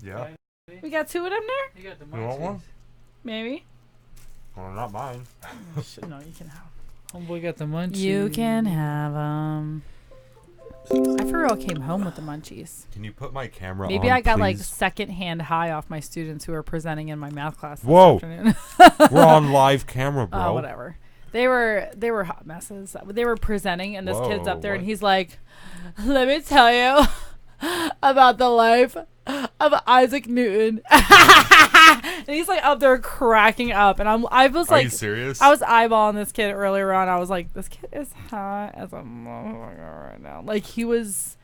Yeah. We got 2 of them there? You got the You want one? Maybe. Well, not mine. No, you can have. Homeboy got the munchies. You can have them. I for real came home with the munchies. Can you put my camera on, Maybe I got please? like secondhand high off my students who were presenting in my math class this Whoa. afternoon. We're on live camera, bro. Oh, whatever. They were hot messes. They were presenting, and this kid's up there, and he's like, "Let me tell you about the life of Isaac Newton." And he's like up there cracking up, and I was like, "Are you serious?" I was eyeballing this kid earlier on. I was like, "This kid is hot as a motherfucker right now." Like his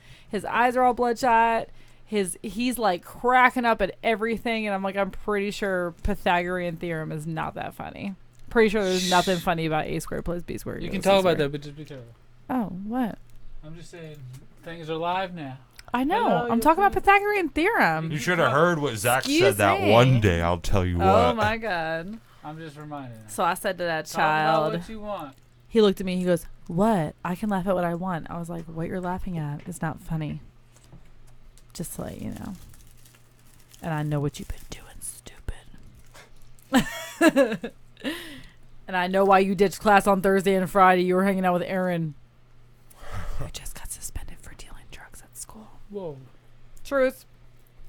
eyes are all bloodshot. He's like cracking up at everything, and I'm like, I'm pretty sure Pythagorean theorem is not that funny. Pretty sure there's nothing funny about a squared plus b squared. You can talk about that, but just be careful. Oh, what? I'm just saying, things are live now. I know. Hello, I'm talking about Pythagorean theorem. You should have heard what Zach Excuse said that me. one day. I'll tell you what. Oh my god. I'm just reminding you. So I said to that Talk about child. what you want. He looked at me. He goes, "What? I can laugh at what I want." I was like, "What you're laughing at is not funny." Just to let you know. And I know what you've been doing, stupid. And I know why you ditched class on Thursday and Friday. You were hanging out with Aaron. You just got suspended for dealing drugs at school. Whoa. Truth.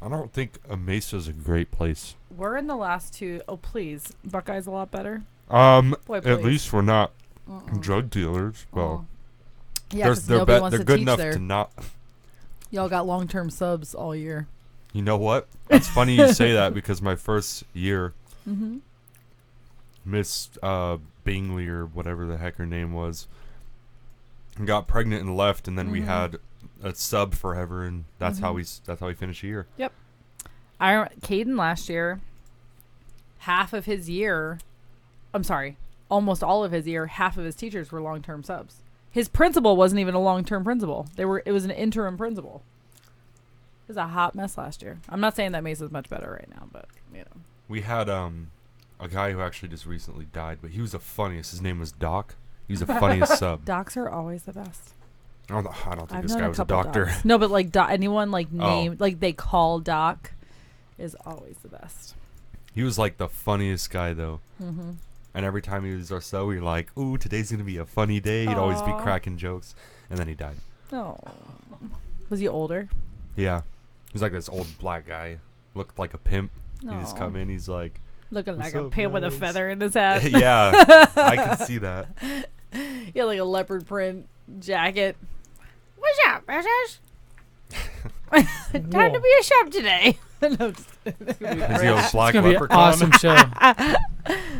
I don't think a Mesa's a great place. We're in the last 2. Oh, please. Buckeye's a lot better. Boy, Boy, at please. least we're not drug dealers. Well, yeah, 'cause nobody wants they're to good teach enough there. to not. Y'all got long-term subs all year. You know what? It's funny you say that because my first year, Miss Bingley or whatever the heck her name was, got pregnant and left, and then we had a sub forever, and that's how we finished the year. Yep. Caden last year, almost all of his year, half of his teachers were long-term subs. His principal wasn't even a long-term principal. It was an interim principal. It was a hot mess last year. I'm not saying that Mesa's much better right now, but you know. We had a guy who actually just recently died, but he was the funniest. His name was Doc. He was the funniest sub. Docs are always the best. I don't think I've this known guy was a couple doctor. docs. No, but like anyone like named like they call Doc is always the best. He was like the funniest guy though. And every time he was our sub, we were like, "Ooh, today's gonna be a funny day." He'd always be cracking jokes, and then he died. Oh, was he older? Yeah, he was like this old black guy, looked like a pimp. He just come in, he's like looking "What's like a up, pimp with a guys?" feather in his hat. Yeah, I can see that. Yeah, like a leopard print jacket. What's up, bitches? Time to be a chef today. No, just kidding. Is he a black It's gonna be an leprechaun? awesome show.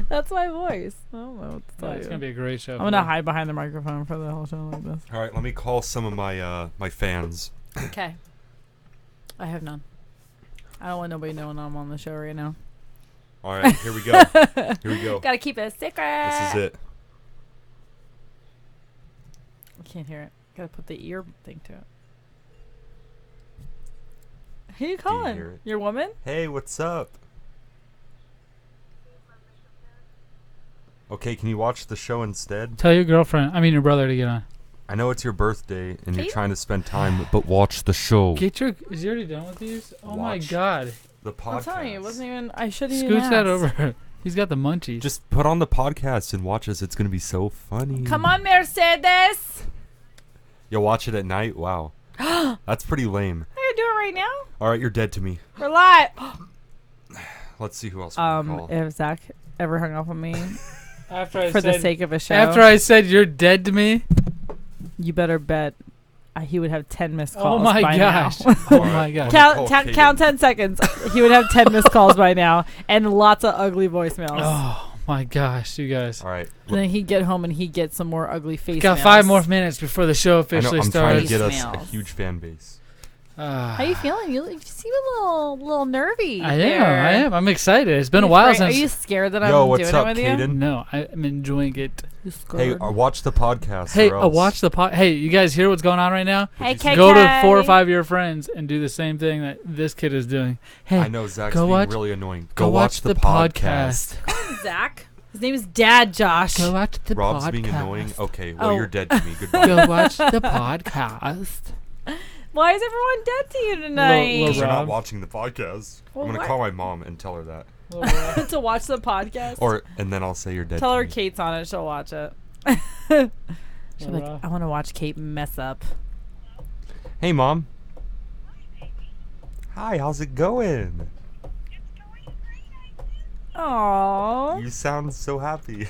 That's my voice. I don't know what to tell It's you. gonna be a great show. I'm gonna hide behind the microphone for the whole show like this. All right, let me call some of my my fans. Okay. I have none. I don't want nobody knowing I'm on the show right now. All right, here we go. Here we go. Gotta keep it a secret. This is it. I can't hear it. Gotta put the ear thing to it. Who you calling? hear it? Your woman? Hey, what's up? Okay, can you watch the show instead? Tell your your brother to get on. I know it's your birthday and you're Kate? trying to spend time, but watch the show. Is he already done with these? Oh my Watch. God. The podcast. I'm telling you, it wasn't even. I shouldn't even. Scooch that asked. over. He's got the munchies. Just put on the podcast and watch us. It's gonna be so funny. Come on, Mercedes. You'll watch it at night? Wow. That's pretty lame. I gotta do it right now. All right, you're dead to me. We're live. Let's see who else we can call. If Zach ever hung up on me after I for the said, sake of a show, after I said you're dead to me. you better bet he would have 10 missed calls. Oh my by gosh. now. Oh my gosh. Count 10 seconds. He would have 10 missed calls by now and lots of ugly voicemails. Oh my gosh, you guys. All right. And then he'd get home and he'd get some more ugly face Got mails. 5 more minutes before the show I know, officially I'm trying to starts. get us a Voicemails. huge fan base. How you feeling? You seem a little nervy. I there. am. I'm excited. It's been Are a you while afraid- since. Are you scared that Yo, I'm what's doing up, it with you? Caden? No, I'm enjoying it. You Hey, scared? watch the podcast. Hey, or else. watch the Hey, you guys hear what's going on right now? Hey, Go KK. Go to 4 or 5 of your friends and do the same thing that this kid is doing. Hey, I know Zach's go being watch- really annoying. go watch the podcast. Zach. His name is Dad Josh. Go watch the Rob's podcast. being annoying. Okay, well Oh. you're dead to me. Goodbye. Go watch the podcast. Why is everyone dead to you tonight? Little You're not Rob. watching the podcast. Well, I'm gonna what? call my mom and tell her that, To watch the podcast? and then I'll say you're dead. Tell to her me. Cait's on it. She'll watch it. She'll be like, Alright. I want to watch Cait mess up. Hey, Mom. Hi, how's it going? Aww. You sound so happy.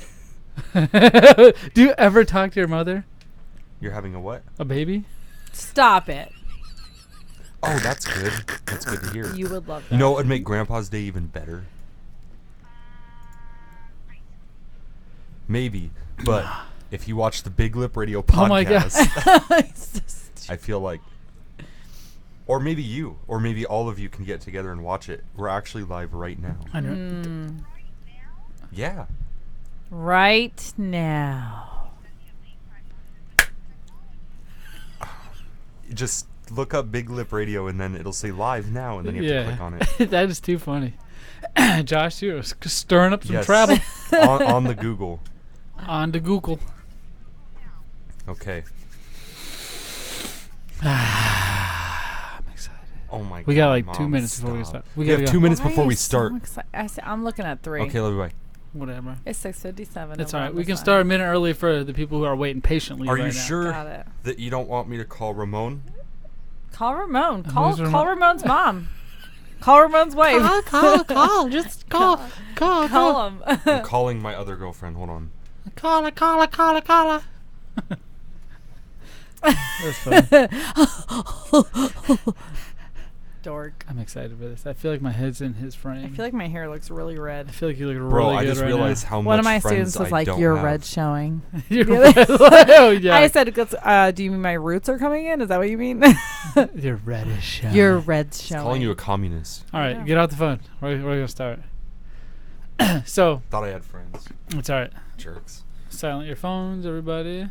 Do you ever talk to your mother? You're having a what? A baby? Stop it. Oh, that's good. That's good to hear. You would love that. You know what would make Grandpa's Day even better? Maybe, but if you watch the Big Lip Radio podcast, Oh my God. I feel like, or maybe you, or maybe all of you can get together and watch it. We're actually live right now. I know. Yeah. Right now. Just look up Big Lip Radio and then it'll say live now, and then you have to click on it. That is too funny. Josh, you're stirring up some Yes. trouble on the Google. on the Google. Okay. I'm excited. Oh my God. We got like Mom, 2 minutes before we stop. start. We gotta have go. 2 minutes Why before are we you so start. I'm looking at 3. Okay, love you. Bye. Whatever. It's 6:57. It's all right. We can start a minute early for the people who are waiting patiently. Are right you now. sure Got it. that you don't want me to call Ramon? Call Ramon. Who's Call Ramon? Ramon's mom. Call Ramon's wife. Call. Just call. Call him. I'm calling my other girlfriend. Hold on. Call her. That's funny. Dork. I'm excited for this. I feel like my head's in his frame. I feel like my hair looks really I red. feel like you look Bro, really I good just right realized how One much of my friends students was I like, don't "You're have. red showing." now. You're red. Oh, yeah. I said, "Do you mean my roots are coming in? Is that what you mean?" You're reddish. You're red He's showing. calling you a communist. All right, Yeah. get out the phone. We're gonna start. So Thought I had friends. it's all right. Jerks. Silent your phones, everybody.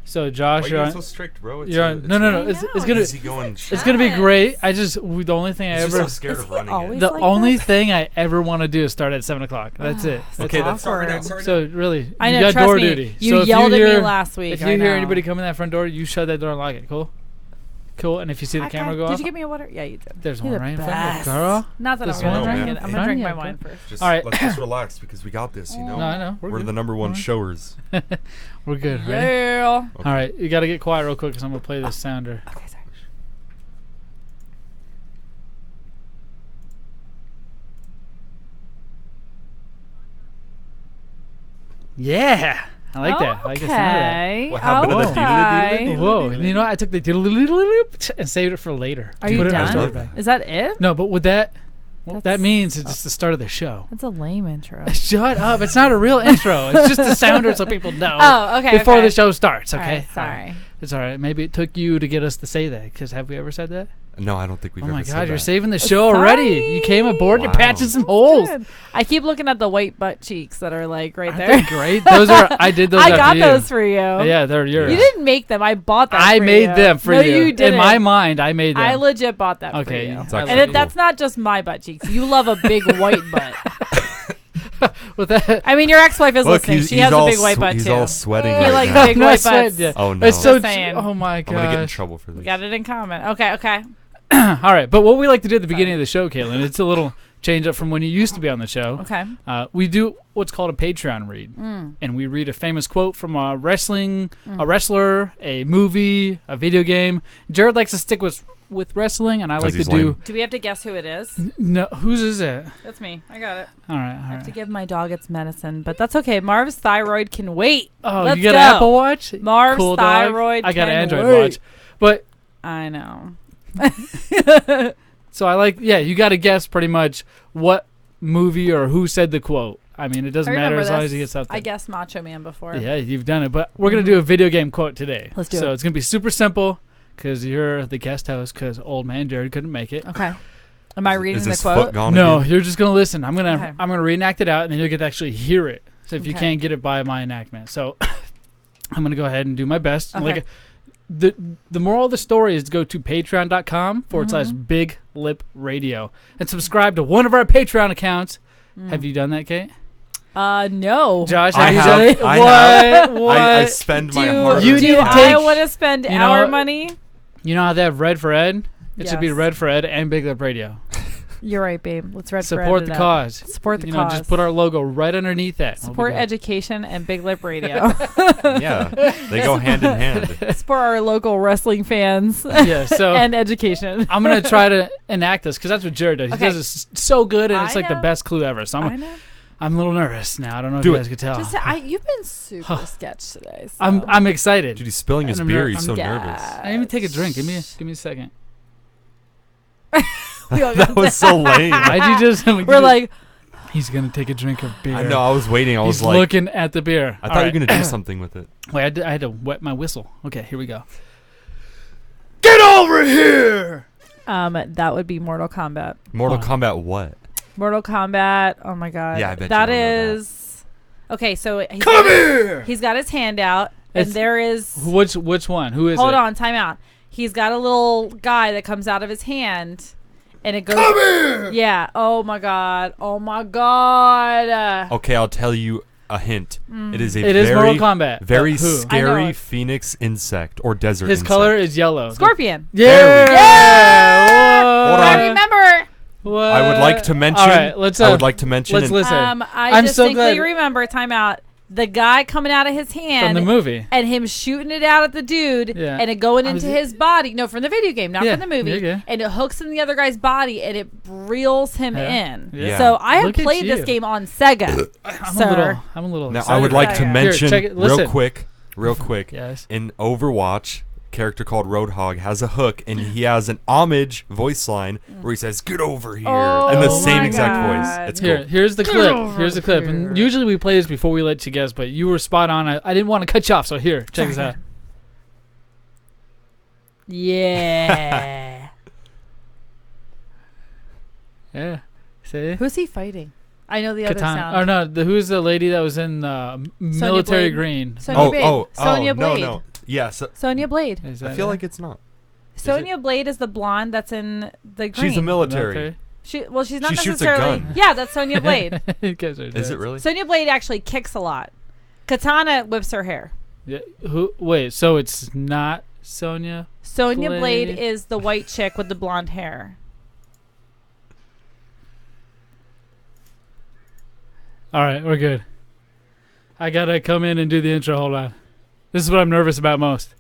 So Josh, Why are you're you on. so strict, bro? You're on. No. I It's know, gonna. Easy going. It's gonna be great. The only thing I He's just ever. so scared Is of he running always it. The like only that? thing I ever want to do is start at 7:00. That's it. That's Okay, it. that's sorry now. awkward. Sorry So now. really, I you know. got Trust door me. duty. You So if yelled you at hear, me last week. If you I hear know. anybody come in that front door, you shut that door and lock it. Cool. And if you see the Okay. camera go Did off, you get me a water? Yeah, you did. there's You're one the right in front of best. you, girl. Not that This I'm gonna one, drink man. it. I'm gonna drink my Yeah, wine go. first. Just, All right. let's just relax because we got this, you know? No, I know. We're good. the number one Alright. showers. We're good, right? Yeah. Okay. All right, you got to get quiet real quick because I'm gonna play this sounder. Okay, sorry. Yeah, I like that. I like the sound of that. Okay. What happened to the Okay. doodle-doodle-doodle? Whoa, you know, I took the diddle-doodle-doodle and saved it for later. Are To you put it in our done? story bag. Is that it? No, but with that, what That's- that means it's just the start of the show. That's a lame intro. Shut up! It's not a real intro. It's just a sounder so people know Oh, okay. before okay. the show starts. All Okay, right, sorry. It's all right. Maybe it took you to get us to say that. Because have we ever said that? No, I don't think we've Oh ever my said God, you're that. saving the show already. You came aboard. You're Wow. patching some holes. Good. I keep looking at the white butt cheeks that are like right Aren't there. they great? Those are. I did those. I after got you. those for you. Yeah, they're yours. You didn't make them. I bought them. I for made you. them for no, you. you didn't. In my mind, I made them. I legit bought that Okay, for you. it's actually And cool. that's not just my butt cheeks. You love a big white butt. With that, I mean, your ex-wife is Look, listening. She has a big white butt he's too. all sweating He right likes now. big No white sweat, butts. yeah. Oh no. it's so. Just saying. Oh my I'm gonna get in gosh. trouble for We this. got it in common. Okay. All right, but what we like to do at the beginning of the show, Caitlin, it's a little change up from when you used to be on the show. Okay. We do what's called a Patreon read, and we read a famous quote from a wrestler, a movie, a video game. Jared likes to stick with wrestling, and I 'Cause like to he's do. lame. Do we have to guess who it is? No, whose is it? That's me. I got it. All right, I all have to right. give my dog its medicine, but that's okay. Marv's thyroid can wait. Oh, Let's you got go. an Apple Watch? Marv's Cool dog. thyroid I got an can Android wait. watch, but I know. so I like. Yeah, you got to guess pretty much what movie or who said the quote. I mean, it doesn't I matter remember as long this. as you get something. I guessed Macho Man before. Yeah, you've done it. But we're going to do a video game quote today. Let's do so it. it's going to be super simple because you're the guest host because old man Jared couldn't make it. Okay. Am I reading Is the this quote? foot gone No, again? you're just going to listen. I'm Okay. going to reenact it out and then you'll get to actually hear it. So if you Okay. can't get it by my enactment. So I'm going to go ahead and do my best. Okay. Like the moral of the story is to go to patreon.com/Big Lip Radio and subscribe to one of our Patreon accounts. Have you done that, Kate? No. Josh, I have you have. done it? I have. What? I spend my Do, hard You do need to I take- want to spend you know our what? money? You know how they have Red for Ed? It should be Yes. Red for Ed and Big Lip Radio. You're right, babe. Let's red Support for the Ed it up. cause. Support the You know, cause. just put our logo right underneath that. We'll be Support good. education and Big Lip Radio. Yeah, they go hand in hand. Support our local wrestling fans Yeah, so and education. I'm going to try to enact this because that's what Jared does. He Okay. does this so good, and it's I like the know. best clue ever. So I know. I'm a little nervous now. I don't know if Do you it. guys could tell. You've been super sketch today. So. I'm excited. Dude, he's spilling his And beer. I'm He's so Yeah. nervous. I didn't even take a drink. Give me a second. That was so lame. Why'd you just? We're like, he's gonna take a drink of beer. I know. I was waiting. I was He's like, looking at the beer. I thought you were gonna do something with it. Wait, I had to wet my whistle. Okay, here we go. Get over here! that would be Mortal Kombat. Mortal Oh. Kombat what? Mortal Kombat. Oh my god. Yeah, I bet you that don't know that. is. Okay, so Come here! he's got his hand out, and It's- there is. Which one? Who is Hold it? on, time out. He's got a little guy that comes out of his hand, and it goes. Come here! Yeah. Oh my god. Oh my god. Okay, I'll tell you a hint. It is a It is very, Mortal Kombat. very But who? I know scary it. phoenix insect or desert His insect. color is yellow. Scorpion. Yeah! There we go. Yeah! Hold I on. remember. What? I would like to mention. All right, let's. I would like to mention. let's and- listen. I I'm so distinctly glad- remember. Time out. The guy coming out of his hand From the movie. and him shooting it out at the dude Yeah. and it going I was- into his body. No, from the video game, not Yeah, from the movie. yeah. And it hooks in the other guy's body and it reels him Yeah. in. Yeah. So I have Look at played this you. game on Sega. I'm a little. Now, I excited. would like to Here, mention check it. real Listen. quick. Yes. In Overwatch, a character called Roadhog has a hook, and he has an homage voice line where he says, "Get over here," in the Oh same my exact God. voice. It's Here, cool. here's the Get clip. over Here's the clip. here. And usually we play this before we let you guess, but you were spot on. I didn't want to cut you off, so here, check this out. Yeah. Yeah. See? Who's he fighting? I know the other Katana. sound. Or no, who's the lady that was in military Blade. green? Sonya Blade. Sonya no, Blade. no. Yeah, so, Sonya Blade. Is I that feel her? like it's not. Sonya Blade is the blonde that's in the green. She's a military. Military? She's not She shoots a necessarily. gun. Yeah, that's Sonya Blade. You guys are Is dead. it really? Sonya Blade actually kicks a lot. Katana whips her hair. Yeah, who? Wait, so it's not Sonya? Sonya Blade Blade. is the white chick with the blonde hair. All right, we're good. I gotta come in and do the intro. Hold on. This is what I'm nervous about most.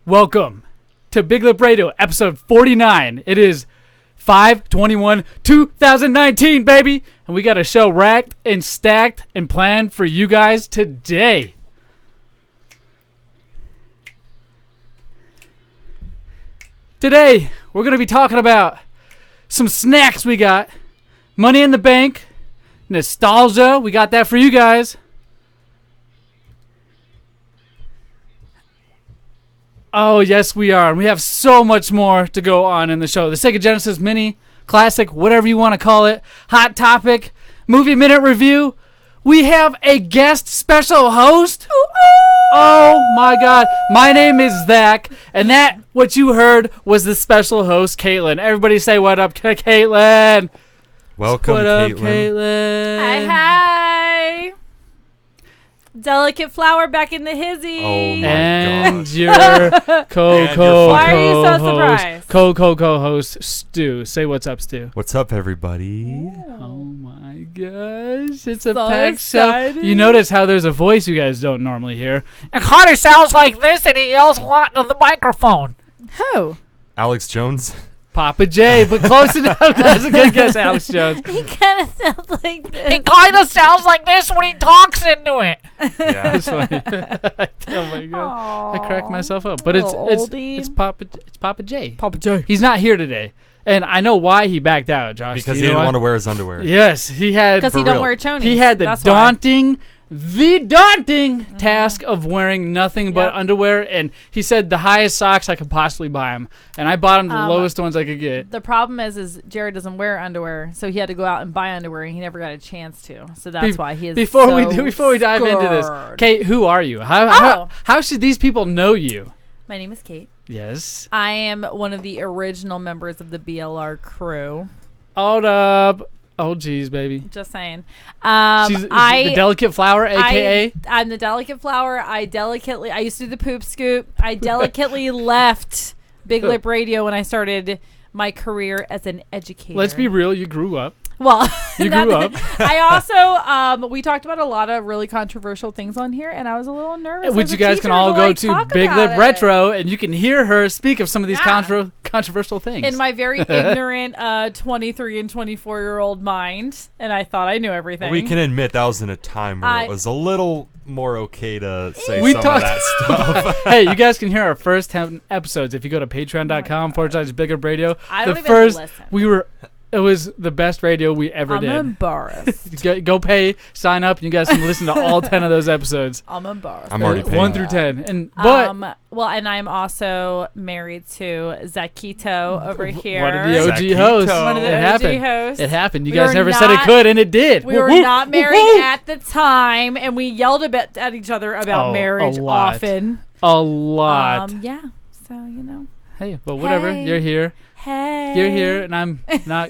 Welcome to Big Lip Radio, episode 49. It is 5/21/2019, baby, and we got a show racked and stacked and planned for you guys today. Today, we're going to be talking about some snacks we got, money in the bank, nostalgia. We got that for you guys. Oh, yes, we are. And we have so much more to go on in the show. The Sega Genesis Mini, Classic, whatever you want to call it, Hot Topic, Movie Minute Review. We have a guest special host. Oh my God. My name is Zach, and that, what you heard, was the special host, Caitlin. Everybody say what up, Caitlin. Welcome, What up, Caitlin. Caitlin? Hi. Delicate flower back in the hizzy. Oh my And gosh. your And co-host, your Why are you so surprised? co-host, Stu. Say what's up, Stu. What's up, everybody? Oh my gosh, it's a So packed show. excited. You notice how there's a voice you guys don't normally hear. And Connor sounds like this, and he yells a lot into the microphone. Who? Alex Jones. Papa J, but close enough. That's a good guess, Alex Jones. He kind of sounds like this. kind of sounds like this when he talks into it. Yeah. That's funny. Oh my god, I cracked myself up. But Little it's oldie. Papa J. Papa J. He's not here today, and I know why he backed out, Josh. Because Do he you know didn't why? want to wear his underwear. Yes, he had. Because he For don't real. wear chonies. He had the That's why. daunting task of wearing nothing but Yep. underwear, and he said the highest socks I could possibly buy him, and I bought him the lowest ones I could get. The problem is Jared doesn't wear underwear, so he had to go out and buy underwear, and he never got a chance to. So that's why he is Before so we dive into this, scared. Kate, who are you? Oh. How should these people know you? My name is Cait. Yes. I am one of the original members of the BLR crew. Hold up. Oh, geez, baby. Just saying. She's the delicate flower, a.k.a. I'm the delicate flower. I used to do the poop scoop. I delicately left Big Lip Radio when I started my career as an educator. Let's be real. You grew up. Well, you grew up. I also, we talked about a lot of really controversial things on here, and I was a little nervous. Which you guys can all go to Big Lip Retro, and you can hear her speak of some of these controversial things. In my very ignorant 23 and 24-year-old mind, and I thought I knew everything. We can admit that was in a time where it was a little more okay to say of that stuff. Hey, you guys can hear our first 10 episodes if you go to patreon.com/Big Lip Radio. I don't even listen. It was the best radio we ever did. I'm embarrassed. Go pay, sign up, and you guys can listen to all 10 of those episodes. I'm embarrassed. I'm already paying. 1 through 10. Well, and I'm also married to Zakito over here. One of the OG hosts. One of the OG hosts. It happened. You guys never said it could, and it did. We were not married at the time, and we yelled a bit at each other about marriage often. A lot. Yeah. So, you know. Hey, but whatever. Hey. You're here. Hey. You're here, and I'm not.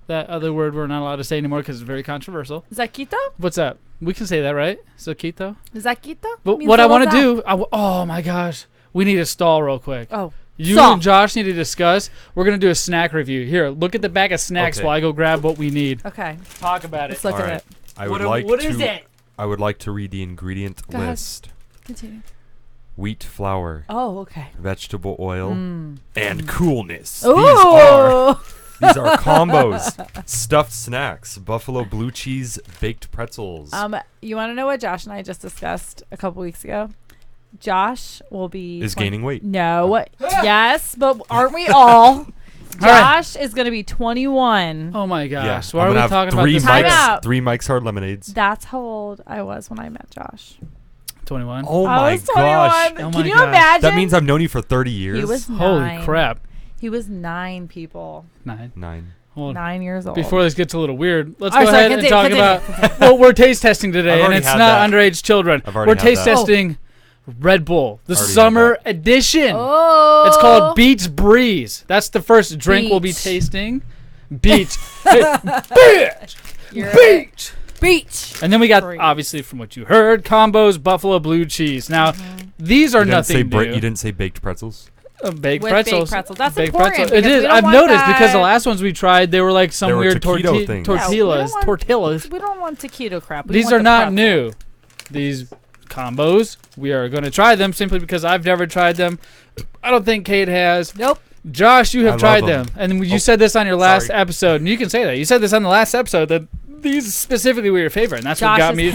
That other word we're not allowed to say anymore because it's very controversial. Zakito? What's up? We can say that, right? Zakito? Zakito? But what I want to do, oh my gosh, we need to stall real quick. Oh. You and Josh need to discuss. We're going to do a snack review. Here, look at the bag of snacks while I go grab what we need. Okay. Talk about it. Let's look at it. What is it? I would like to read the ingredient list. Continue. Wheat flour. Oh, okay. Vegetable oil and coolness. Ooh. These are combos. Stuffed snacks, buffalo blue cheese, baked pretzels. You want to know what Josh and I just discussed a couple weeks ago? Josh will be gaining weight. No. Yes, but aren't we all? Josh is going to be 21. Oh my gosh. Yeah, Why are we talking about this? Three Mike's Hard Lemonades. That's how old I was when I met Josh. 21. Oh my gosh. Can you imagine? That means I've known you for 30 years. He was 9. Holy crap. He was 9, people. 9. Well, 9 years old. Before this gets a little weird, let's go ahead and talk about. Well, we're taste testing today, and it's not underage children. We're taste testing Red Bull, the summer edition. Oh. It's called Beach Breeze. That's the first drink we'll be tasting. Beach. Beach. Beach. And then we got, obviously, from what you heard, combos, buffalo blue cheese. Now, these are nothing new. You didn't say baked pretzels? Baked pretzels. That's important. It is. I've noticed because the last ones we tried, they were like some weird tortillas. We don't want taquito crap. These are not new. These combos, we are going to try them simply because I've never tried them. I don't think Cait has. Nope. Josh, you have tried them. And you said this on your last episode, and you can say that. You said this on the last episode that these specifically were your favorite, and that's what got me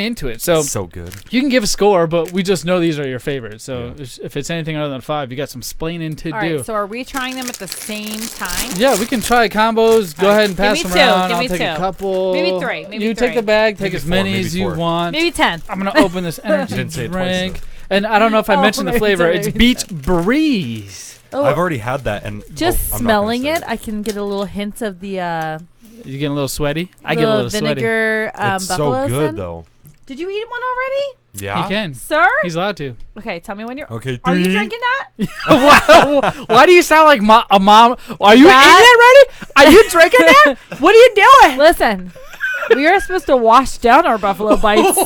into it. So good. You can give a score, but we just know these are your favorites. So if it's anything other than 5, you got some splaining to do. All right, so are we trying them at the same time? Yeah, we can try combos. Go ahead and pass them around. I'll take a couple. Maybe 3. You take the bag. Take as many as you want. Maybe 10. I'm going to open this energy drink. And I don't know if I mentioned the flavor. It's Beach Breeze. Oh. I've already had that. And just smelling it, I can get a little hint of the... You getting a little sweaty? I get a little vinegar, sweaty. It's so good, though. Did you eat one already? Yeah. He can. Sir? He's allowed to. Okay, tell me when you're... Okay, 3. Are you drinking that? Why do you sound like a mom? Are you eating it already? Are you drinking that? What are you doing? Listen, we are supposed to wash down our buffalo bites.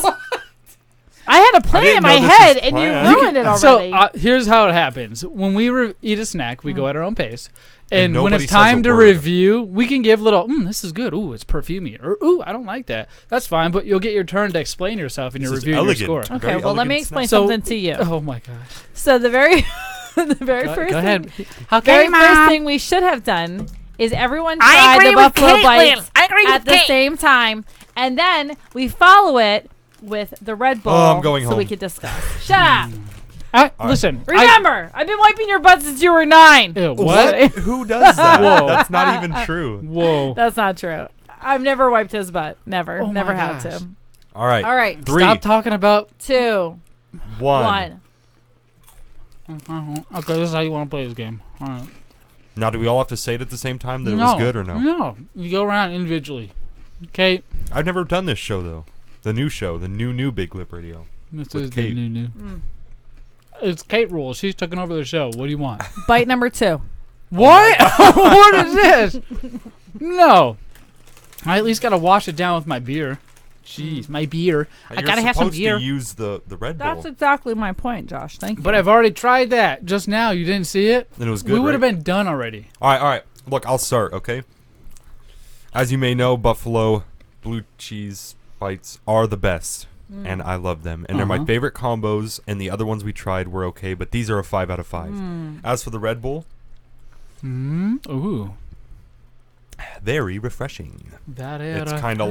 I had a plan in my head, and you ruined it already. So here's how it happens. When we eat a snack, we go at our own pace. And when it's time to review, we can give little, this is good. Ooh, it's perfumey. Or, ooh, I don't like that. That's fine, but you'll get your turn to explain yourself in your review and your score. Okay, well, let me explain something to you. Oh, my gosh. So the very first thing we should have done is everyone try the buffalo bites at the same time, and then we follow it with the Red Bull I'm going so home. we could discuss. Shut up. Listen. Remember, I've been wiping your butts since you were 9. Ew, what? Who does that? Whoa. That's not even true. Whoa. That's not true. I've never wiped his butt. Never. Oh never my had gosh. to. All right. All right. 3. Stop talking about 2. 1. Okay, this is how you want to play this game. All right. Now, do we all have to say it at the same time that it was good or no? No. You go around individually. Okay. I've never done this show, though. The new show. The new Big Lip Radio. This is the new. It's Cait rules. She's taking over the show. What do you want? Bite number 2. What? What is this? No. I at least gotta wash it down with my beer. Jeez, my beer. I gotta have some beer. You're supposed to use the Red Bull. That's exactly my point, Josh. Thank you. But I've already tried that just now. You didn't see it? And it was good, We would have right? been done already. All right. Look, I'll start, okay? As you may know, Buffalo blue cheese bites are the best, and I love them. And they're my favorite combos, and the other ones we tried were okay, but these are a 5 out of 5. As for the Red Bull, Ooh. very refreshing. That is. It's kind of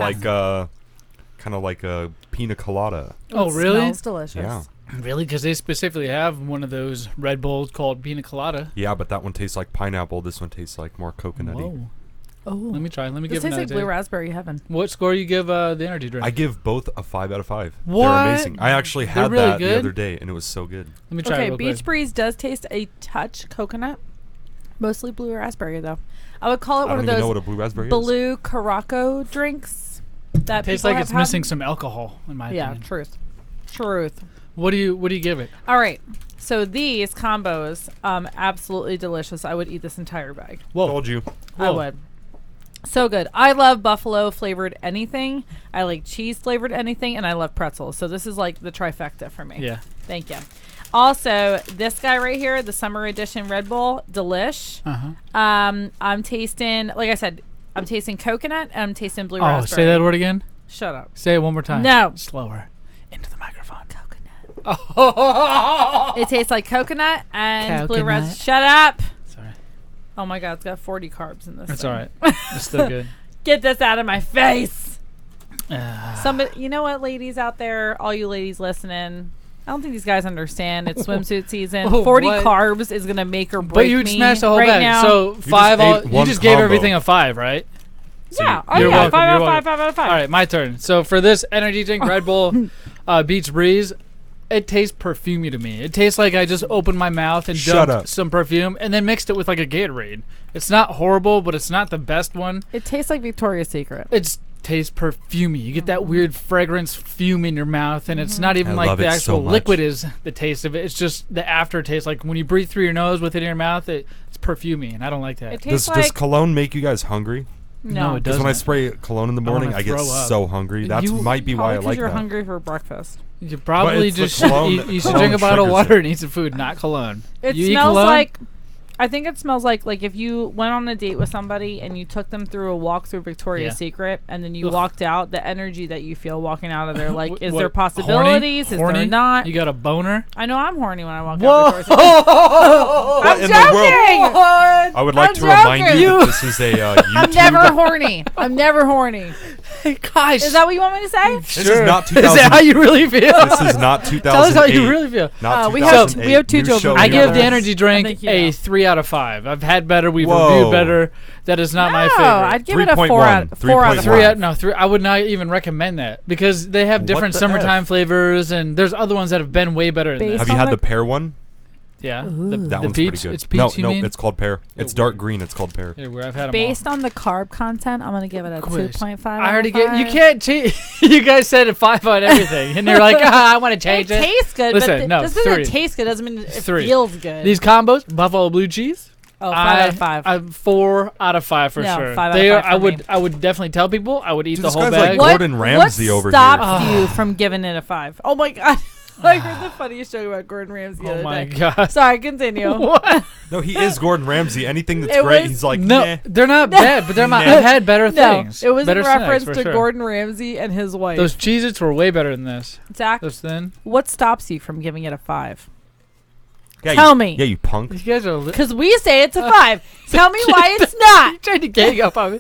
like a pina colada. Oh, It really? smells delicious. Yeah. Really? Because they specifically have one of those Red Bulls called Pina Colada. Yeah, but that one tastes like pineapple. This one tastes like more coconutty. Whoa. Oh. Let me try. Let me This give tastes another like blue taste. raspberry heaven. What score you give the energy drink? I give both a 5 out of 5. What? They're amazing. I actually They're had really that the good? other day, and it was so good. Let me try it Okay, real Beach quick. Breeze does taste a touch coconut. Mostly blue raspberry, though. I would call it I one don't of even know what those a blue raspberry is. blue Caraco drinks that Tastes people like have it's had. missing some alcohol, in my Yeah, opinion. truth. What do you give it? All right. So these combos, absolutely delicious. I would eat this entire bag. Whoa. Told you. I would. So good. I love buffalo flavored anything. I like cheese flavored anything, and I love pretzels. So this is like the trifecta for me. Yeah. Thank you. Also, this guy right here, the summer edition Red Bull, delish. I'm tasting, like I said, I'm tasting coconut and I'm tasting blue raspberry. Say that word again. Shut up. Say it one more time. No. Slower. Into the microphone. It tastes like coconut and blue Coconut. raspberry. Shut up. Sorry. Oh my God, it's got 40 carbs in this. That's thing. all right. It's still good. Get this out of my face. Ah. Somebody, you know what, ladies out there, all you ladies listening, I don't think these guys understand. It's swimsuit season. Oh, 40 what? carbs is gonna make or break But you me smashed the whole right bag. now. So five. ate You one just gave combo. everything a 5, right? yeah, So oh you're yeah, welcome, 5 out of you're 5, welcome. 5 out of 5. All right, my turn. So for this energy drink, Red Bull Beach Breeze, it tastes perfumey to me. It tastes like I just opened my mouth and Shut dumped up. some perfume and then mixed it with like a Gatorade. It's not horrible, but it's not the best one. It tastes like Victoria's Secret. It tastes perfumey. You get that weird fragrance fume in your mouth, and it's not even I like love the it actual so much. liquid is the taste of it. It's just the aftertaste. Like when you breathe through your nose with it in your mouth, it's perfumey, and I don't like that. It tastes Does like cologne make you guys hungry? No, it Because doesn't. when I spray cologne in the morning, wanna I get throw up. so hungry. That You- might be why I because like you're that. hungry for breakfast. You probably it's the just cologne you that- should cologne drink a bottle of triggers water it. and eat some food, not cologne. It You eat smells cologne? like, I think it smells like if you went on a date with somebody and you took them through a walk through Victoria's Yeah. Secret and then you Ugh. walked out, the energy that you feel walking out of there, like, is What, there possibilities? Is horny? there not? You got a boner? I know I'm horny when I walk out Whoa! Victoria's Secret. I'm in the world? joking! I would like I'm to remind joking. you that this is a YouTube. I'm never horny. I'm never horny. Gosh. Is that what you want me to say? This is not Is that 2000. how you really feel? This is not 2008. Tell us how you really feel. Not we have- 2008. we have two New children show I give together. the energy drink think you a know. 3 out of 5. I've had better. We've Whoa. reviewed better. That is not my No, favorite. I'd give it a 4 3.1. out, 4 out of 3 5. out, no, 3. I would not even recommend that because they have What different the summertime F? flavors, and there's other ones that have been way better than Based that. Have you on had the- the pear one? Yeah, That the one's peach. pretty good. It's peach. No, you no, mean? it's called pear. It's Oh, dark weird. green. It's called pear. Here, where I've had them Based on the carb content, I'm gonna give it a Quiz. 2.5. I already out of get. You 5. can't change. You guys said a 5 on everything, and you're like, I want to change It it. tastes good, Listen, but no, just because 3. it tastes good doesn't mean it 3. feels good. These combos, buffalo blue cheese. 5 out of 5. I'm 4 out of 5 for No, sure. 5 out of They 5 are, I for would. me. I would definitely tell people. I would eat Dude, the this whole guy's bag. like Gordon Ramsay what over stops here. you from giving it a 5? Oh my god! I heard the funniest joke about Gordon Ramsay the Oh other my day. god. Sorry, continue. What? No, he is Gordon Ramsay. Anything that's It great, was- he's like, No, nah. they're not bad, but they're not. Nah. I've had better No, things. it was better in reference snacks, to for sure. Gordon Ramsay and his wife. Those Cheez-Its were way better than this. Zach, Those thin. what stops you from giving it a 5? Yeah, Tell you, me. Yeah, you punk. These guys are. Because we say it's a 5. Tell me why it's not. You tried to gang up on me.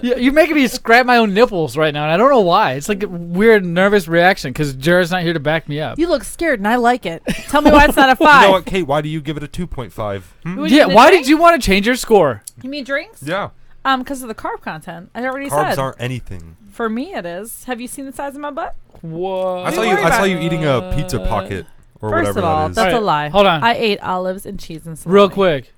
You're making me scrap my own nipples right now, and I don't know why. It's like a weird, nervous reaction because Jared's not here to back me up. You look scared, and I like it. Tell me why it's not a 5. You know what, Kate? Why do you give it a 2.5? Would Yeah, you why drink? did you want to change your score? You mean drinks? Yeah. Because of the carb content. I already Carbs said. aren't anything. For me, it is. Have you seen the size of my butt? Whoa. I Don't saw you. worry I saw about you eating a pizza pocket or First whatever of all, that is. that's a Alright, lie. hold on. I ate olives and cheese and salami. Real quick.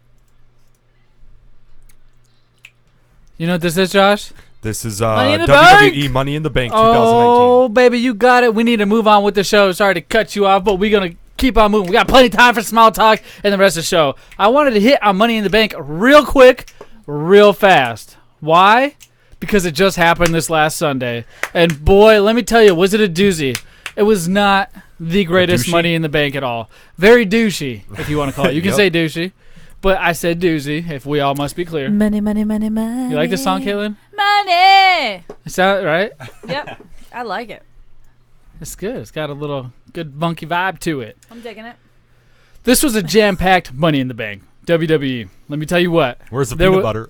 You know what this is, Josh? This is Money in the WWE Bank! Money in the Bank 2019. Oh, baby, you got it. We need to move on with the show. Sorry to cut you off, but we're going to keep on moving. We got plenty of time for small talk and the rest of the show. I wanted to hit on Money in the Bank real quick, real fast. Why? because it just happened this last Sunday. And boy, let me tell you, was it a doozy. It was not the greatest Money in the Bank at all. Very douchey, if you want to call it. You can say douchey, but I said doozy, if we all must be clear. Money, money, money, money. You like this song, Caitlin? Money! Is that right? Yep. I like it. It's good. It's got a little good funky vibe to it. I'm digging it. This was a jam-packed Money in the Bank. WWE. Let me tell you what. Where's the peanut butter?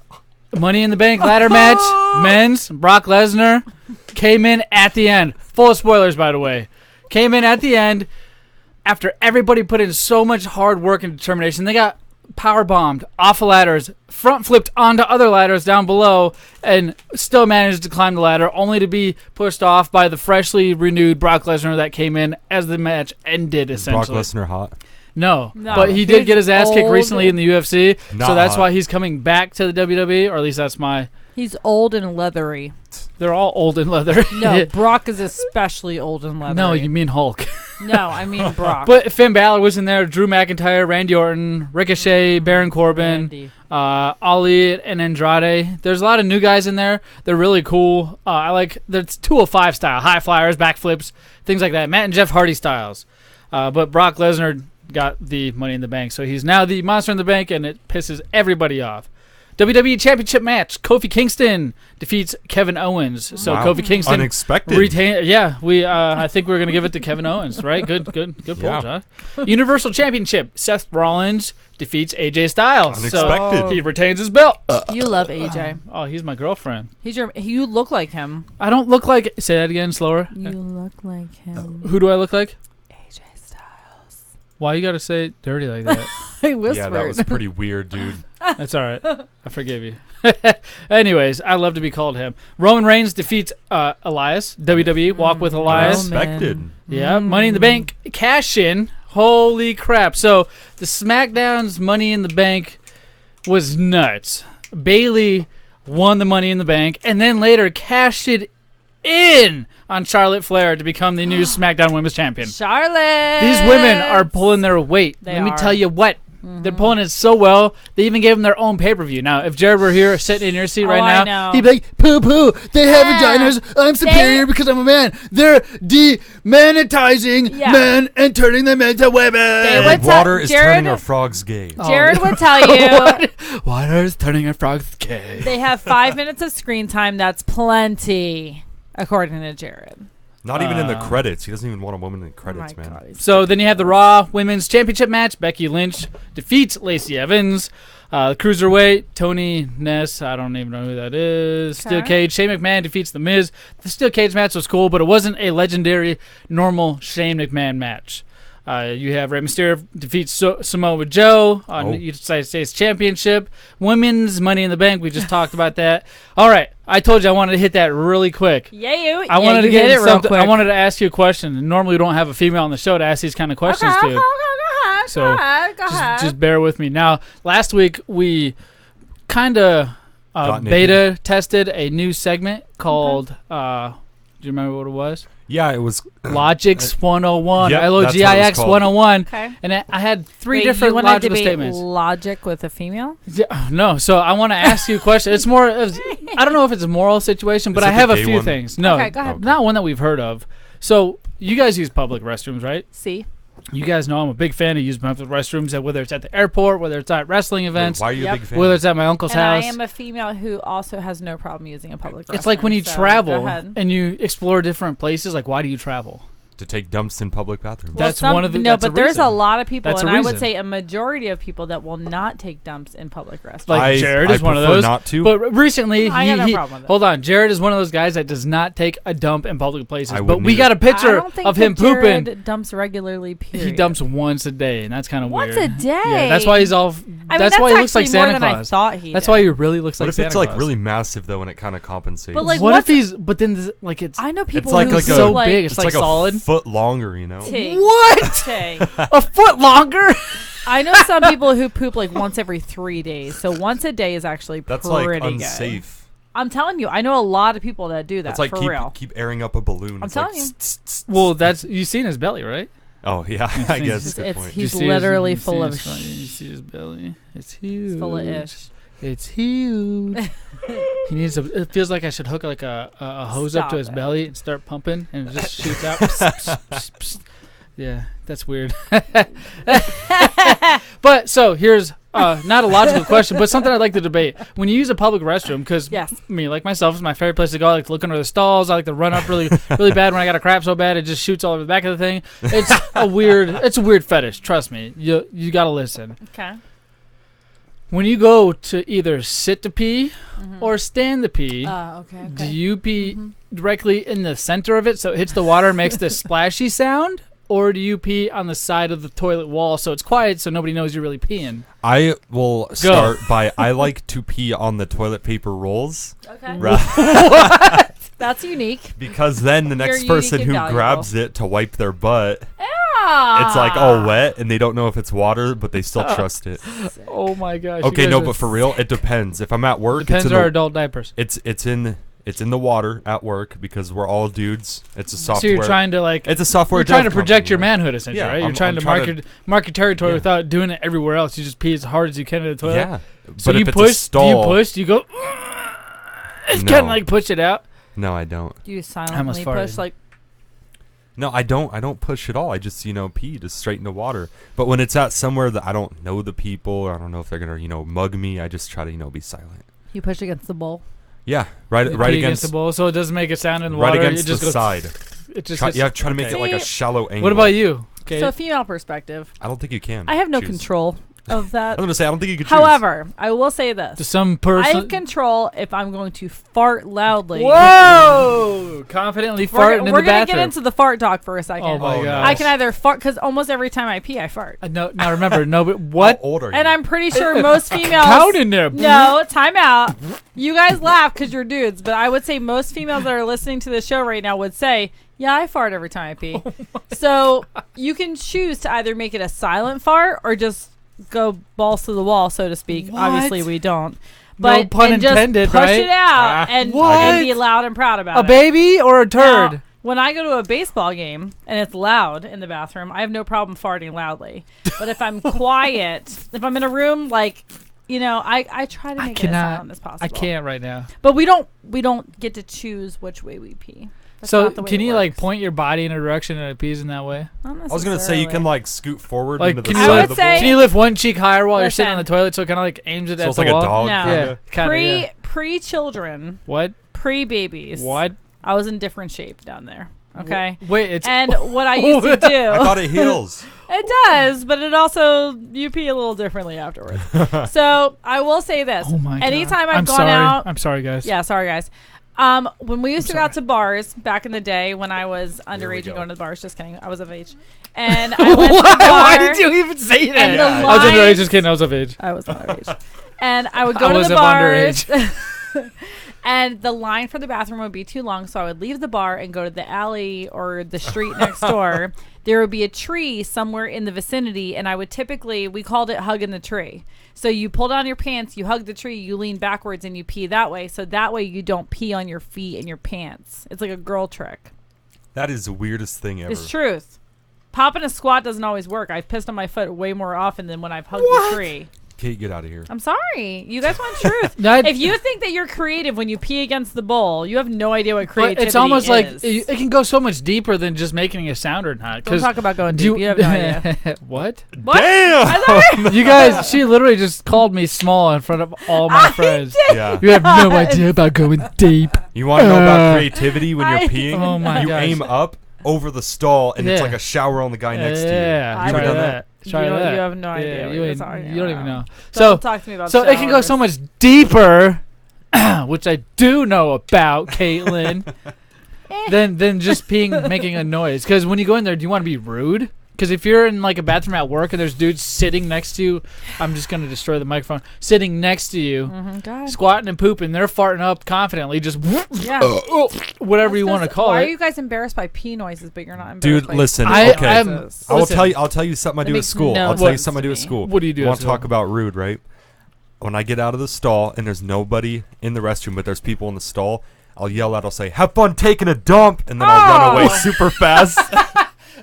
Money in the Bank ladder match, men's, Brock Lesnar came in at the end. Full of spoilers, by the way. Came in at the end after everybody put in so much hard work and determination. They got power bombed off of ladders, front flipped onto other ladders down below, and still managed to climb the ladder, only to be pushed off by the freshly renewed Brock Lesnar that came in as the match ended, essentially. Is Brock Lesnar hot? No, but he did get his ass kicked recently in the UFC, Not so that's hot. why he's coming back to the WWE, or at least that's my... He's old and leathery. They're all old and leather. No, Brock is especially old and leathery. No, you mean Hulk. No, I mean Brock. But Finn Balor was in there, Drew McIntyre, Randy Orton, Ricochet, Baron Corbin, Randy. Ali, and Andrade. There's a lot of new guys in there. They're really cool. I like, it's 205 style, high flyers, backflips, things like that. Matt and Jeff Hardy styles. But Brock Lesnar got the Money in the Bank, so he's now the Monster in the Bank, and it pisses everybody off. WWE Championship match: Kofi Kingston defeats Kevin Owens. So Wow. Kofi Kingston Unexpected. I think we're gonna give it to Kevin Owens, right? Good pull, Yeah. John. Universal Championship: Seth Rollins defeats AJ Styles. Unexpected. So he retains his belt. You love AJ. Oh, he's my girlfriend. You look like him. I don't look like. Say that again, slower. You look like him. Who do I look like? AJ Styles. Why you gotta say it dirty like that? I whispered. Yeah, that was pretty weird, dude. That's all right. I forgive you. Anyways, I love to be called him. Roman Reigns defeats Elias. WWE Walk with Elias. Unexpected. Yeah, Money in the Bank cash in. Holy crap. So the SmackDown's Money in the Bank was nuts. Bayley won the Money in the Bank and then later cashed it in on Charlotte Flair to become the new SmackDown Women's Champion. Charlotte. These women are pulling their weight. Let me tell you what. They're pulling it so well, they even gave them their own pay-per-view. Now, if Jared were here sitting in your seat right I now, know. he'd be like, poo-poo, they have vaginas, I'm superior because I'm a man. They're demonetizing men and turning them into women. would Water is Jared- turning our frogs gay. Jared would tell you Water is turning our frogs gay. they have 5 minutes of screen time. That's plenty, according to Jared. Not even in the credits. He doesn't even want a woman in the credits, man. God, So then you have the Raw Women's Championship match. Becky Lynch defeats Lacey Evans. Cruiserweight, Tony Ness, I don't even know who that is. Okay. Steel Cage, Shane McMahon defeats The Miz. The Steel Cage match was cool, but it wasn't a legendary, normal Shane McMahon match. You have Rey Mysterio defeats Samoa Joe on the United States Championship. Women's Money in the Bank, we just talked about that. All right, I told you I wanted to hit that really quick. I wanted to get get it real something. quick. I wanted to ask you a question. And normally we don't have a female on the show to ask these kind of questions Okay, to. So go ahead. just bear with me. Now, last week we kind of beta tested a new segment called. Do you remember what it was? Yeah, it was Logics 101. Yep, Logix that's what it was called. 101. Okay. And I had three Wait, different you wanna logical debate statements. Logic with a female? Yeah, no, so I want to ask you a question. It's more of, I don't know if it's a moral situation, but Is I it have the a gay few one? things. No, Okay, go ahead. not one that we've heard of. So you guys use public restrooms, right? See? You guys know I'm a big fan of using public restrooms, whether it's at the airport, whether it's at wrestling events, Why are you Yep. a big fan? whether it's at my uncle's And house. I am a female who also has no problem using a public restroom. It's like when you so travel go ahead. and you explore different places. Like, why do you travel? to take dumps in public bathrooms. That's some- one of the- No, that's a but there's a reason. lot of people, That's a and I would reason. say a majority of people that will not take dumps in public restrooms. Like Jared is one of prefer those. not to. But recently, I got no problem with it. hold on. Jared is one of those guys that does not take a dump in public places. I But wouldn't we got a either. I picture don't think of him that Jared pooping. dumps regularly. Period. He dumps once a day, and that's kind of weird. once a day. Yeah, that's why he's all. I mean, that's why he looks like actually more Santa than I Claus. thought he That's did. why he really looks What like if Santa it's like Claus. really massive though, and it kind of compensates? But, like, what what's- if he's? But then like it's. I know people like- who like a- so like, big. It's like solid. a foot longer, you know. Tay. What? Tay. A foot longer? I know some people who poop like once every 3 days. So once a day is actually That's pretty like good. unsafe. I'm telling you, I know a lot of people that do that. That's like for real. keep airing up a balloon. I'm It's like telling you. Well, that's you seen his belly, right? Oh yeah, I guess. Good It's- point. You He's see literally you full see of his- You see his belly. It's huge. It's full of ish. It's huge. He needs a. It feels like I should hook like a hose up to his belly and start pumping, and it just shoots out. Yeah, that's weird. But so here's not a logical question, but something I'd like to debate. When you use a public restroom, because me, like myself, is my favorite place to go. I like to look under the stalls. I like to run up really bad when I got a crap so bad it just shoots all over the back of the thing. It's a weird fetish. Trust me. You got to listen. Okay. When you go to either sit to pee or stand to pee, Okay. do you pee directly in the center of it so it hits the water and makes this splashy sound? Or do you pee on the side of the toilet wall so it's quiet so nobody knows you're really peeing? I will start by I like to pee on the toilet paper rolls. Okay. What? That's unique. Because then the next You're person unique who and grabs it to wipe their butt, Yeah. it's like all wet and they don't know if it's water, but they still trust it. Oh my gosh. Okay, no, but for real, it depends. If I'm at work, Depends it's on our adult diapers. It's in the water at work because we're all dudes. It's a software. So you're trying to like. It's a software. You're trying to dev project company, your right? manhood, essentially, Yeah, right? You're I'm trying to mark your territory without doing it everywhere else. You just pee as hard as you can in the toilet. Yeah. So but you if it's push. a stall, Do you push? Do you go? It's No. kind of like push it out. No, I don't. Do you almost silently farted. push like? No, I don't. I don't push at all. I just pee just straight into water. But when it's at somewhere that I don't know the people, or I don't know if they're gonna mug me, I just try to be silent. You push against the bowl. Yeah, right You right pee against the bowl, so it doesn't make a sound in the right water. against it just the goes, side. It just Try, gets, you have to try to make okay. it like a shallow angle. What about you? Okay. So female perspective, I don't think you can. I have no choose. control of that. I'm gonna say I don't think you could choose. However, I will say this. To some I person. have control if I'm going to fart loudly. Whoa! Confidently farting in the We're gonna bathroom. get into the fart talk for a second. Oh my Oh, god! I can either fart because almost every time I pee, I fart. No, now remember, no, but what? How old are you? And I'm pretty sure most females. Count in there. No, time out. You guys laugh because you're dudes, but I would say most females that are listening to this show right now would say, yeah, I fart every time I pee. So you can choose to either make it a silent fart or just go balls to the wall, so to speak. What? Obviously, we don't. No But pun and just intended, push right? it out and What? be loud and proud about A it. baby or a turd? Now, when I go to a baseball game and it's loud in the bathroom, I have no problem farting loudly. But if I'm quiet, if I'm in a room, like, I try to make it as silent as possible. I can't right now. But we don't get to choose which way we pee. That's So not the way can it you like works. point your body in a direction and it pees in that way? Not I was gonna say you can necessarily. like scoot forward Like, into the can side you, I of would the say- bowl. Can you lift one cheek higher while you're sitting on the Listen. toilet so it kind of like aims it So at it's the like a wall? dog. No. kinda? Yeah, kinda, yeah. Pre-children, What? pre-babies. What? I was in different shape down there. Okay. Wait, it's And what I used to do, I thought it heals. it does, but it also you pee a little differently afterwards. So I will say this: oh my god. anytime I've I'm gone sorry. out, I'm sorry, guys. yeah, sorry guys. When we used to go out to bars back in the day when I was underage and going to the bars, just kidding, I was of age, and I went to the bar. Why did you even say that? And the I was underage, lines- just kidding. I was of age. I was not of age, and I would go I to was the of bars. underage. And the line for the bathroom would be too long, so I would leave the bar and go to the alley or the street next door. There would be a tree somewhere in the vicinity, and I would we called it hugging the tree. So you pull down your pants, you hug the tree, you lean backwards, and you pee that way. So that way you don't pee on your feet and your pants. It's like a girl trick. That is the weirdest thing ever. It's truth. Popping a squat doesn't always work. I've pissed on my foot way more often than when I've hugged the tree. Kate, get out of here. I'm sorry. You guys want truth. That- If you think that you're creative when you pee against the bowl, you have no idea what But creativity it's almost like is. it can go so much deeper than just making a sound or not. Don't talk about going do deep. You have no idea. What? What? Damn! You guys, she literally just called me small in front of all my friends. Yeah. You have no idea about going deep. You want to know about creativity when you're I- peeing? Oh my you gosh. aim up over the stall, and it's Yeah. like a shower on the guy next to you. Yeah, I You ever don't done know. that? Try You don't- that. you have no idea Yeah, what you, you're ain't- talking you don't even about. know. Don't talk to me about So it can go showers. so much deeper, which I do know about, Caitlin, than just peeing, making a noise. Because when you go in there, do you want to be rude? Because if you're in like a bathroom at work and there's dudes sitting next to you, I'm just gonna destroy the microphone. Sitting next to you, God. squatting and pooping, they're farting up confidently, just Yeah. whatever you want to call Why it. are you guys embarrassed by pee noises, but you're not embarrassed Dude, by listen. I- okay. I'm- I will listen. tell you. I'll tell you something I That do at makes school. no I'll tell you sense something I to do at me. school. What do you do You at want to talk school? about rude, right? When I get out of the stall and there's nobody in the restroom, but there's people in the stall, I'll yell out. I'll say, "Have fun taking a dump," and then I'll run away super fast.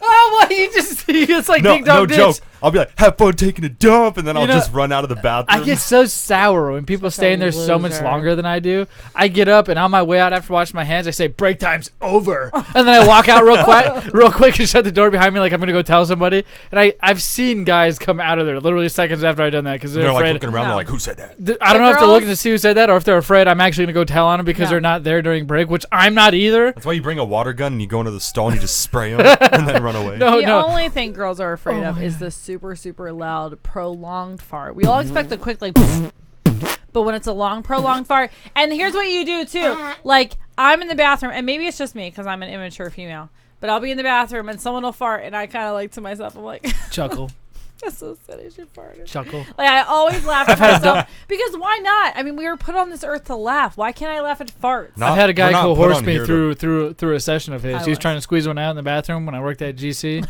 Oh, what you just? It's like No, ding dong no ditch. joke. I'll be like, have fun taking a dump, and then I'll know, just run out of the bathroom. I get so sour when people stay in there so much longer than I do. I get up and on my way out after washing my hands, I say break time's over, and then I walk out real quick and shut the door behind me like I'm gonna go tell somebody. And I've seen guys come out of there literally seconds after I've done that because they're afraid. Like looking around, they're like, who said that? I don't know if they're looking to see who said that or if they're afraid I'm actually gonna go tell on them because they're not there during break, which I'm not either. That's why you bring a water gun and you go into the stall and you just spray them and then run away. The only thing girls are afraid of is the super, super loud, prolonged fart. We all expect the quick, like, but when it's a long, prolonged fart, and here's what you do, too. Like, I'm in the bathroom, and maybe it's just me because I'm an immature female, but I'll be in the bathroom, and someone will fart, and I kind of like to myself, I'm like... Chuckle. That's so sad I should fart. Chuckle. Like, I always laugh at myself because why not? I mean, we were put on this earth to laugh. Why can't I laugh at farts? I've had a guy coerce me through a session of his. He was trying to squeeze one out in the bathroom when I worked at GC.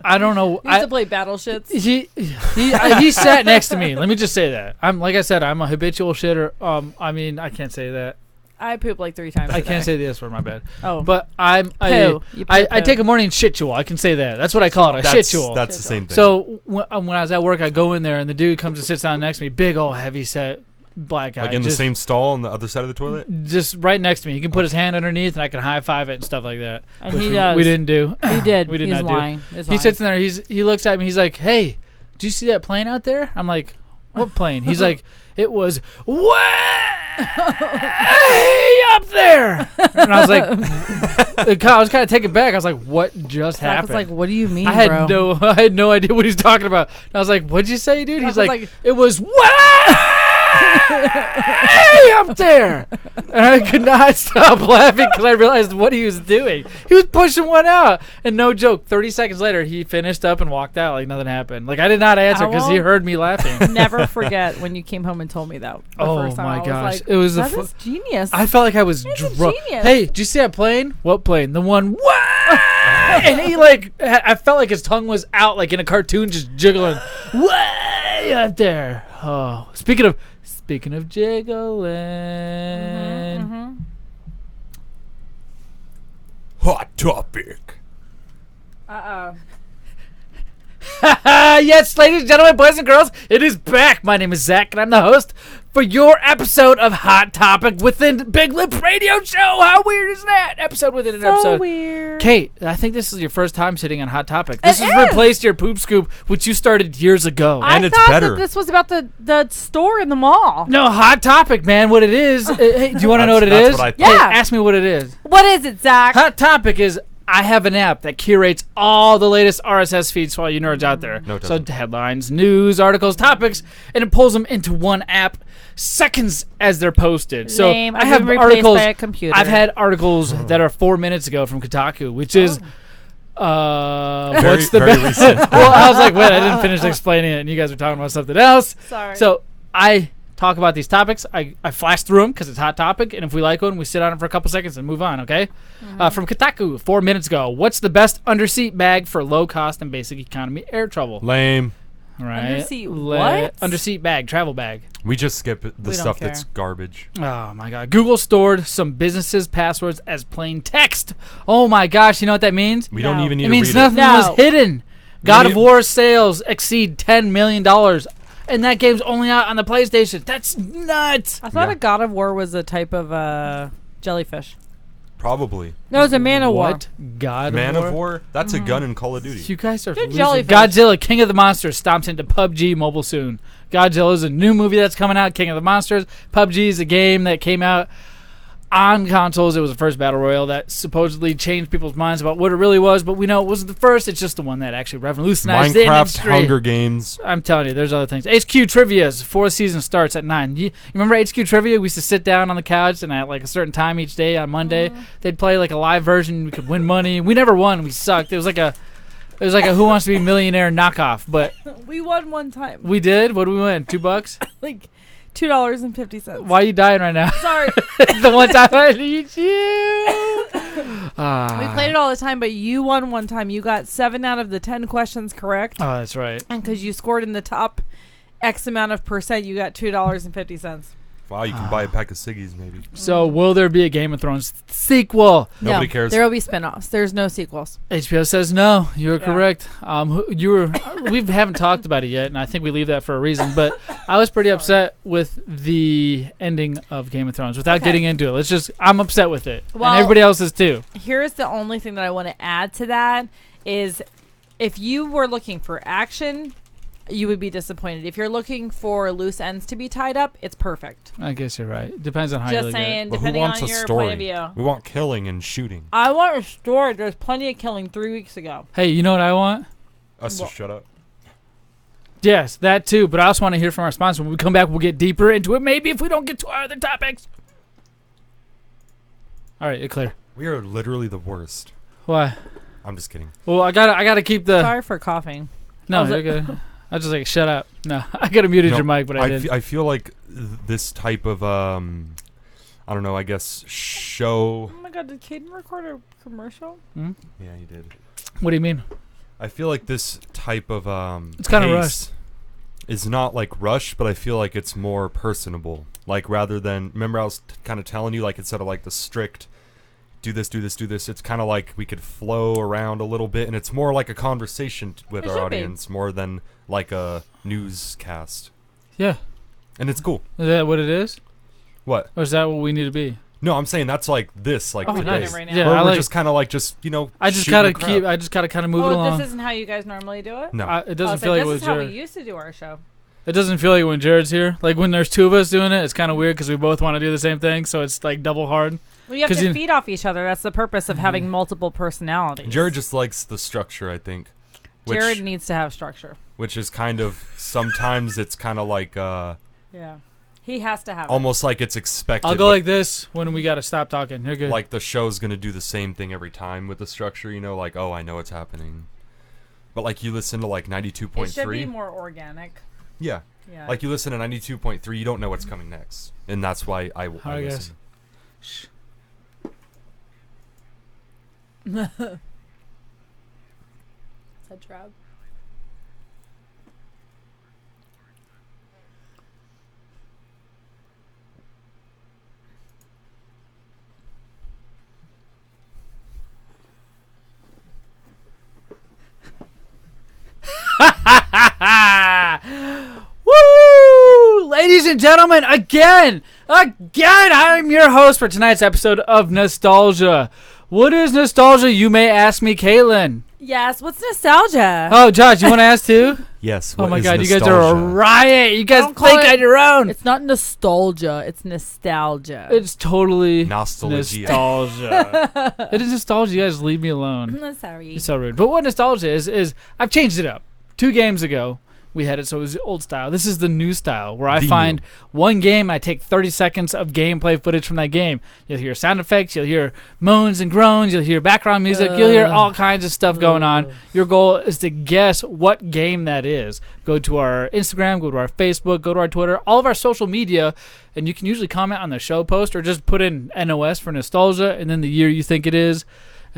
I don't know. He used to play battle shits. He sat next to me. Let me just say that. I'm like I said, I'm a habitual shitter. I mean, I can't say that. I poop like 3 times. I can't say the S word. My bad. Oh, but I take a morning shitual. I can say that. That's what I call it. A shitual. That's the same thing. So when I was at work, I go in there and the dude comes and sits down next to me. Big old heavy set black guy. Like in the same stall on the other side of the toilet? Just right next to me. He can put his hand underneath and I can high five it and stuff like that. And he does. We didn't do. He did. We did He's not lying. do. He sits in there. He looks at me. He's like, "Hey, do you see that plane out there?" I'm like, "What plane?" He's like, "It was way up there." And I was like, I was kind of taken back. I was like, "What just happened?" I was like, "What do you mean, I had no idea what he's talking about. And I was like, "What'd you say, dude?" He's like, "It was way up there," and I could not stop laughing because I realized what he was doing. He was pushing one out, and no joke, 30 seconds later, he finished up and walked out like nothing happened. Like I did not answer because he heard me laughing. Never forget when you came home and told me that. Oh first time. my gosh, was like, it was that is genius. I felt like I was drunk. Hey, did you see that plane? What plane? The one. Way! And he I felt like his tongue was out, like in a cartoon, just jiggling way up there. Oh, speaking of jiggling. Hot topic. Yes, ladies and gentlemen, boys and girls, it is back. My name is Zach, and I'm the host for your episode of Hot Topic within Big Lip Radio Show. How weird is that? Episode within an episode. So weird. Cait, I think this is your first time sitting on Hot Topic. This has replaced your Poop Scoop, which you started years ago. And it's thought better. That this was about the store in the mall. No, Hot Topic, man. What it is. Hey, do you want to know what it is? What I thought. Yeah. Hey, ask me what it is. What is it, Zach? Hot Topic is I have an app that curates all the latest RSS feeds for all you nerds out there. No, it so doesn't. headlines, news, articles, topics, and it pulls them into one app seconds as they're posted. So Lame. I I've have been replaced articles. by a computer. I've had articles that are 4 minutes ago from Kotaku, which is what's the very best? recent. Well, I was like, wait, I didn't finish explaining it, and you guys were talking about something else. Sorry. So I talk about these topics. I flash through them because it's Hot Topic, and if we like one, we sit on it for a couple seconds and move on, okay? From Kotaku, 4 minutes ago, what's the best underseat bag for low cost and basic economy air travel? Lame. Right? Underseat what? Underseat bag, travel bag. We just skip the don't stuff care. that's garbage. Oh my god. Google stored some businesses' passwords as plain text. Oh my gosh, you know what that means? We don't No. even need It to means read nothing it. No. was hidden. God of War sales exceed $10 million. And that game's only out on the PlayStation. That's nuts. I thought Yeah. a God of War was a type of jellyfish. Probably. No, it's a Man of War. What? God Man of War? of War? That's a gun in Call of Duty. You guys are Good losing. jellyfish. Godzilla, King of the Monsters, stomps into PUBG mobile soon. Godzilla is a new movie that's coming out, King of the Monsters. PUBG is a game that came out on consoles. It was the first battle royale that supposedly changed people's minds about what it really was, but we know it wasn't the first. It's just the one that actually revolutionized the Minecraft, industry. Hunger Games. I'm telling you, there's other things. HQ Trivia's 4th season starts at 9. You remember HQ Trivia? We used to sit down on the couch, and at like a certain time each day on Monday, they'd play like a live version. We could win money. We never won. We sucked. It was like a Who Wants to Be a Millionaire knockoff. But We won one time. we did. What did we win? $2? Like $2.50. Why are you dying right now? Sorry. The one time I need you. We played it all the time, but you won one time. You got 7 out of the 10 questions correct. Oh, that's right. And because you scored in the top X amount of percent, you got $2.50. Wow, you can buy a pack of ciggies maybe. So will there be a Game of Thrones sequel? Nobody No, cares. there will be spinoffs. There's no sequels. HBO says no. You're Yeah. correct. We haven't talked about it yet, and I think we leave that for a reason. But I was pretty upset with the ending of Game of Thrones. Without Okay. getting into it, I'm upset with it, Well- and everybody else is too. Here's the only thing that I want to add to that is if you were looking for action, you would be disappointed. If you're looking for loose ends to be tied up, it's perfect. I guess you're right. Depends on how you Just look at it. saying, But who depending wants on a your story? point of view. We want killing and shooting. I want a story. There's plenty of killing 3 weeks ago. Hey, you know what I want? Us Well- to shut up. Yes, that too. But I also want to hear from our sponsor. When we come back, we'll get deeper into it. Maybe if we don't get to our other topics. All right, you're clear. We are literally the worst. Why? I'm just kidding. Well, I gotta keep the. Sorry for coughing. No, was you're it- good. I was just like, shut up. No, I could have muted No, your mic, but I I, did. I feel like this type of I don't know. I guess show. Oh my god, did Caden record a commercial? Hmm? Yeah, he did. What do you mean? I feel like this type of It's kinda pace rushed. is not like rushed, but I feel like it's more personable. Like rather than remember I was kind of telling you like instead of like the strict do this, it's kind of like we could flow around a little bit, and it's more like a conversation with It our should be. audience more than like a newscast, Yeah. and it's cool. Is that what it is? What? Or is that what we need to be? No, I'm saying that's like this, like Oh, We're doing today. it right now. Yeah, Where I we're like. just kind of like I just shooting gotta the crap. keep. I just gotta kind of move it Oh, along. this isn't how you guys normally do it? No, It doesn't Oh, feel like it this with is how we Jared. used to do our show. It doesn't feel like when Jared's here. Like when there's two of us doing it, it's kind of weird because we both want to do the same thing, so it's like double hard. Well, you have 'Cause to you- feed off each other. That's the purpose of having multiple personalities. Jared just likes the structure, I think. Which, Jared needs to have structure. which is kind of sometimes it's kind of like Yeah. He has to have it. almost like it's expected. I'll go but like this when we gotta stop talking. You're good. like the show's gonna do the same thing every time with the structure, you know, like oh I know it's happening. But like you listen to like It should be 92.3, more organic. yeah, Yeah. like you listen to 92.3, you don't know what's coming next, and that's why I Alright, guys. listen. Is that Trav? Woo! Ladies and gentlemen, again, I'm your host for tonight's episode of Nostalgia. What is nostalgia, you may ask me, Caitlin? Yes. What's nostalgia? Oh, Josh, you want to ask too? Yes. Oh what my is God, you guys are a nostalgia? riot. You guys Don't call think it- on your own. It's not nostalgia. It's nostalgia. It's totally Nostalgia. nostalgia. It is nostalgia. You guys leave me alone. I'm sorry. You're so rude. But what nostalgia is I've changed it up. 2 games ago, we had it, so it was the old style. This is the new style, where I The find one game, I take 30 seconds of gameplay footage from that game. You'll hear sound effects, you'll hear moans and groans, you'll hear background music, you'll hear all kinds of stuff going on. Your goal is to guess what game that is. Go to our Instagram, go to our Facebook, go to our Twitter, all of our social media, and you can usually comment on the show post or just put in NOS for nostalgia and then the year you think it is.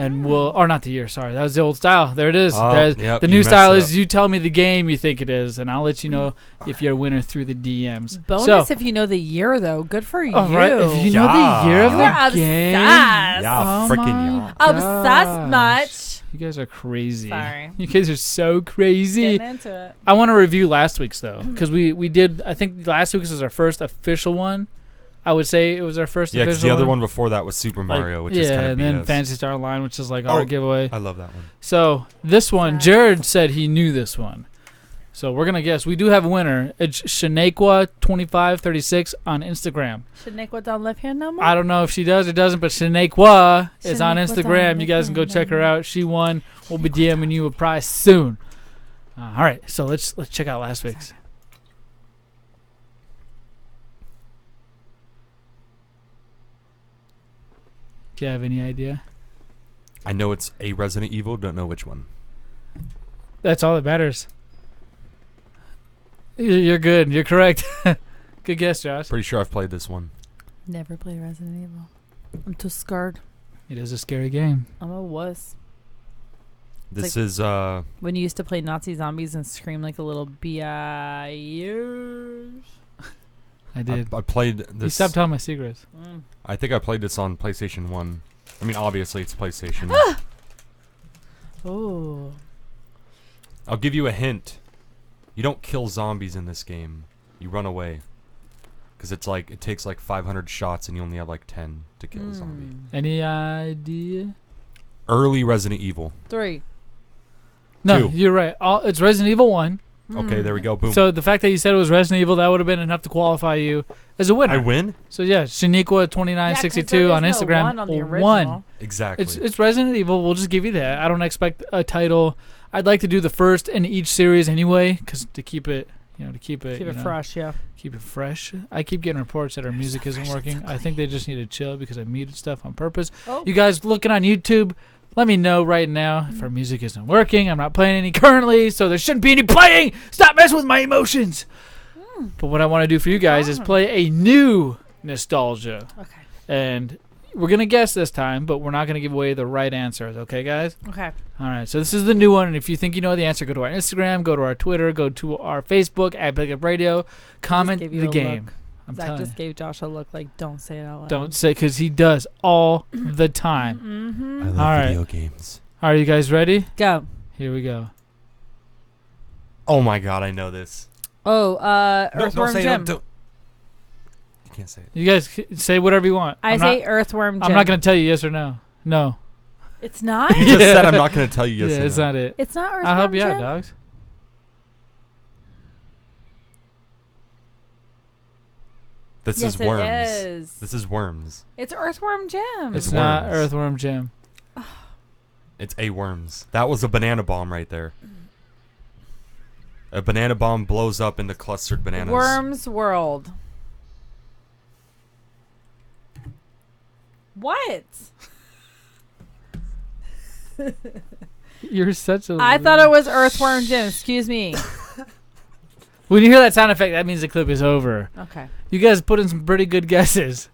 And we'll, or not the year, sorry. That was the old style. There it is. Oh, yep, the you new messed style it is up. you tell me the game you think it is, and I'll let you know if you're a winner through the DMs. Bonus So, if you know the year, though. Good for you. all right, if you know Yeah. the year of You the are game. obsessed. Yeah, Oh freaking my yeah. Obsessed much. You guys are crazy. Sorry. You guys are so crazy. Getting into it. I want to review last week's, though, because we did, I think last week's was our first official one. I would say it was our first Yeah, because official the other one before that was Super Mario, which is kind of and then BS. Fantasy Star Online, which is like our Oh. giveaway. I love that one. So this one, Sad. Jared said he knew this one. So we're gonna guess. We do have a winner. It's Shanaequa2536 on Instagram. Should Nick what down left hand no more? I don't know if she does or doesn't, but Shanaequa is on Shanaequa Instagram. down You guys can go left check her hand. out. She won. We'll be DMing you a prize soon. All right, so let's check out last week's. Do you have any idea? I know it's a Resident Evil, don't know which one. That's all that matters. You're good. You're correct. Good guess, Josh. Pretty sure I've played this one. Never play Resident Evil. I'm too scared. It is a scary game. I'm a wuss. This like- is When you used to play Nazi zombies and scream like a little bitch. I did. I played You this. stopped telling my secrets. I think I played this on PlayStation 1. I mean, obviously it's PlayStation. Oh. I'll give you a hint. You don't kill zombies in this game. You run away. Because it's like, it takes like 500 shots and you only have like 10 to kill a zombie. Any idea? Early Resident Evil. 3. No, 2. you're right. It's Resident Evil 1. Okay, there we go. Boom. So the fact that you said it was Resident Evil, that would have been enough to qualify you as a winner. I win? So yeah, Shaniqua2962 on Instagram. One on the original. Won. Exactly. It's Resident Evil. We'll just give you that. I don't expect a title. I'd like to do the first in each series anyway, because to keep it, keep it fresh, yeah. Keep it fresh. I keep getting reports that our music isn't working. I think they just need to chill because I muted stuff on purpose. Oh. You guys looking on YouTube, let me know right now if our music isn't working. I'm not playing any currently, so there shouldn't be any playing. Stop messing with my emotions. But what I want to do for you guys is play a new nostalgia. Okay. And we're going to guess this time, but we're not going to give away the right answers. Okay, guys? Okay. All right. So this is the new one. And if you think you know the answer, go to our Instagram, go to our Twitter, go to our Facebook, at Pickup Radio, comment gave you the a game. look. I'm Zach telling just you. gave Josh a look like, don't say it out loud. Don't say, because he does all the time. Mm-hmm. I love All right. video games. Are you guys ready? Go. Here we go. Oh my god, I know this. Oh, No, Earthworm say it, Jim. don't. You can't say it. You guys say whatever you want. I say Earthworm Jim. I'm not going to tell you yes or no. No. It's not? You just said I'm not going to tell you yes Yeah, or it's no. not it. It's not Earthworm I'll help you Jim? out, dogs. This Yes, is it Worms. is. This is Worms. It's Earthworm Jim. It's It's not Worms. Earthworm Jim. It's a Worms. That was a banana bomb right there. A banana bomb blows up into clustered bananas. Worms World. What? You're such a... I thought it was Earthworm Jim. Excuse me. When you hear that sound effect, that means the clip is over. Okay. You guys put in some pretty good guesses.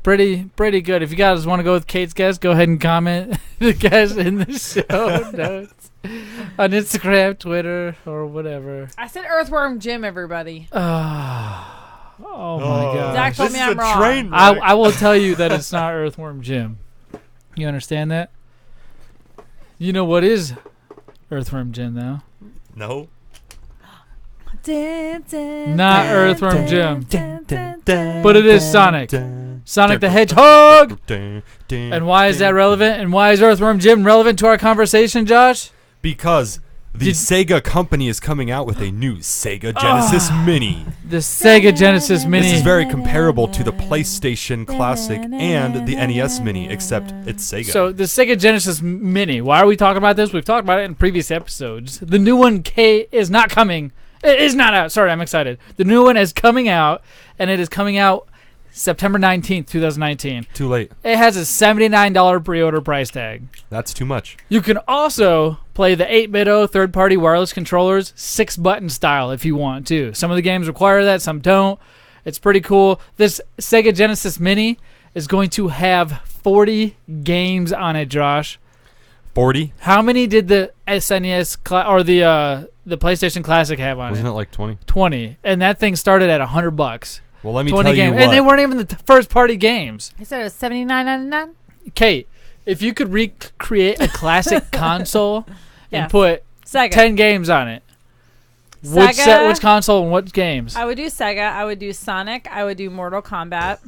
Pretty good. If you guys want to go with Cait's guess, go ahead and comment the guess in the show notes on Instagram, Twitter, or whatever. I said Earthworm Jim, everybody. Oh my god. Zach told me I'm wrong. Train I will tell you that it's not Earthworm Jim. You understand that? You know what is Earthworm Jim, though? No. Not Earthworm Jim. But it is Sonic. Sonic the Hedgehog! And why is that relevant? And why is Earthworm Jim relevant to our conversation, Josh? Because the Sega company is coming out with a new Sega Genesis Mini. The Sega Genesis Mini. This is very comparable to the PlayStation Classic and the NES Mini, except it's Sega. So the Sega Genesis Mini. Why are we talking about this? We've talked about it in previous episodes. The new one, Cait, is not coming. It is not out. Sorry, I'm excited. The new one is coming out, and it is coming out September 19th, 2019. Too late. It has a $79 pre-order price tag. That's too much. You can also play the 8-bit third-party wireless controllers 6-button style if you want to. Some of the games require that, some don't. It's pretty cool. This Sega Genesis Mini is going to have 40 games on it, Josh. 40? How many did the SNES or the PlayStation Classic have on Wasn't it? it like 20? 20. And that thing started at $100. Well, let me 20 tell you games. what. And they weren't even the first-party games. I said it was $79.99. Cait, if you could recreate a classic console Yeah. and put Sega. 10 games on it, Sega. which console and what games? I would do Sega. I would do Sonic. I would do Mortal Kombat.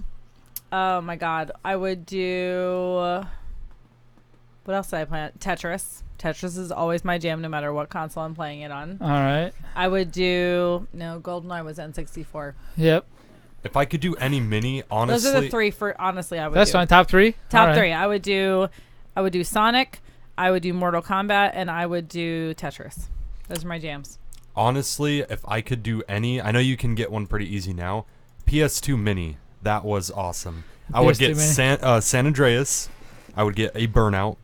Oh my god. I would do... What else did I play on? Tetris. Tetris is always my jam no matter what console I'm playing it on. All right. I would do... No, GoldenEye was N64. Yep. If I could do any mini, honestly... Those are the three for... Honestly, I would That's do. fine. Top three? Top All right. three. I would do Sonic. I would do Mortal Kombat. And I would do Tetris. Those are my jams. Honestly, if I could do any... I know you can get one pretty easy now. PS2 Mini. That was awesome. I would PS2 get Mini. San Andreas. I would get a Burnout.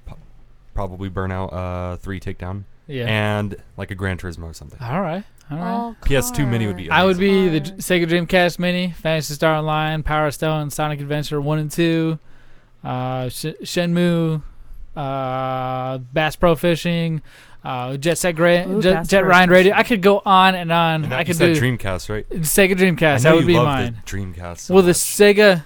Probably Burnout 3 Takedown. Yeah. And like a Gran Turismo or something. All right. All right. Oh, PS2 Mini would be I would be the Cars. Sega Dreamcast Mini, Phantasy Star Online, Power Stone, Sonic Adventure 1 and 2, Shenmue, Bass Pro Fishing, Jet Set Ooh, Jet that's Ryan first Radio. person. I could go on and on. And I that, could you do said Dreamcast, right? Sega Dreamcast. I know That would you be love mine. the Dreamcast. So Well, the much. Sega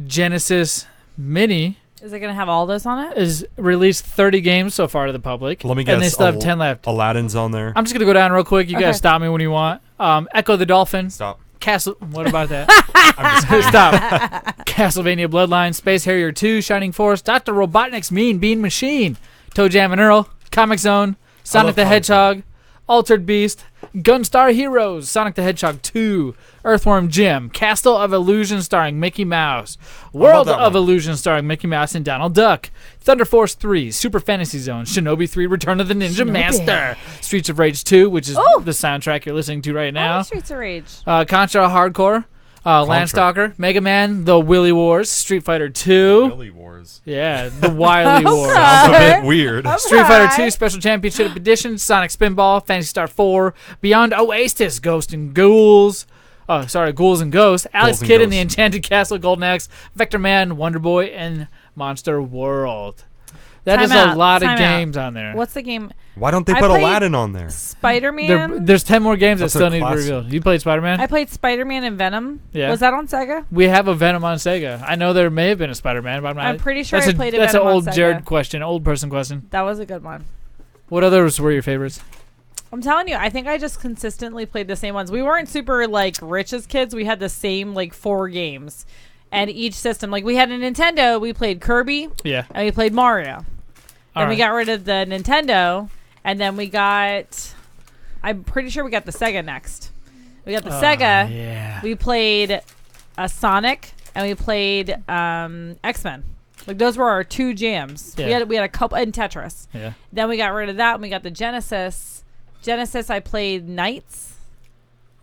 Genesis Mini Is it gonna have all this on it? is released 30 games so far to the public. Let me guess. And they still have 10 left. Aladdin's on there. I'm just gonna go down real quick. You Okay. guys stop me when you want. Echo the Dolphin. Stop. Castle. What about that? I'm just kidding. Stop. Castlevania Bloodline, Space Harrier 2, Shining Force, Dr. Robotnik's Mean Bean Machine, Toe Jam and Earl, Comic Zone, Sonic the Comic Hedgehog, Altered Beast, Gunstar Heroes, Sonic the Hedgehog 2, Earthworm Jim, Castle of Illusion starring Mickey Mouse, World that of one? Illusion starring Mickey Mouse and Donald Duck, Thunder Force 3, Super Fantasy Zone, Shinobi 3, Return of the Ninja Shinobi. Master, Streets of Rage 2, which is Oh! the soundtrack you're listening to right I now, love Streets of Rage. Contra Hardcore, Landstalker, Mega Man, The Willy Wars, Street Fighter 2. Billy Wars. Yeah, the Wily Wars. Sounds a Okay. bit weird. Street Fighter 2 Alright. Special Championship Edition, Sonic Spinball, Fantasy Star 4, Beyond Oasis, Ghost and Ghouls. Ghouls and Ghosts, Alex and Kidd and the Ghosts. Enchanted Castle, Golden Axe, Vector Man, Wonder Boy, and Monster World. That is Time a out, lot of time out. games on there. What's the game? Why don't they I put played- Aladdin on there? Spider-Man. There's 10 more games That's that a still need to be classic. revealed. You played Spider-Man? I played Spider-Man and Venom. Yeah. Was that on Sega? We have a Venom on Sega. I know there may have been a Spider-Man, but I'm pretty sure that's I played a That's Venom an on old Sega. Jared question, old person question. That was a good one. What others were your favorites? I'm telling you, I think I just consistently played the same ones. We weren't super like rich as kids. We had the same like 4 games, and each system. Like we had a Nintendo. We played Kirby Yeah. and we played Mario. All Then we right. got rid of the Nintendo, and then we got. I'm pretty sure we got the Sega next. We got the Sega. Yeah. We played Sonic, and we played X-Men. Like those were our 2 jams. Yeah. We had a couple and Tetris. Yeah. Then we got rid of that, and we got the Genesis. Genesis, I played Knights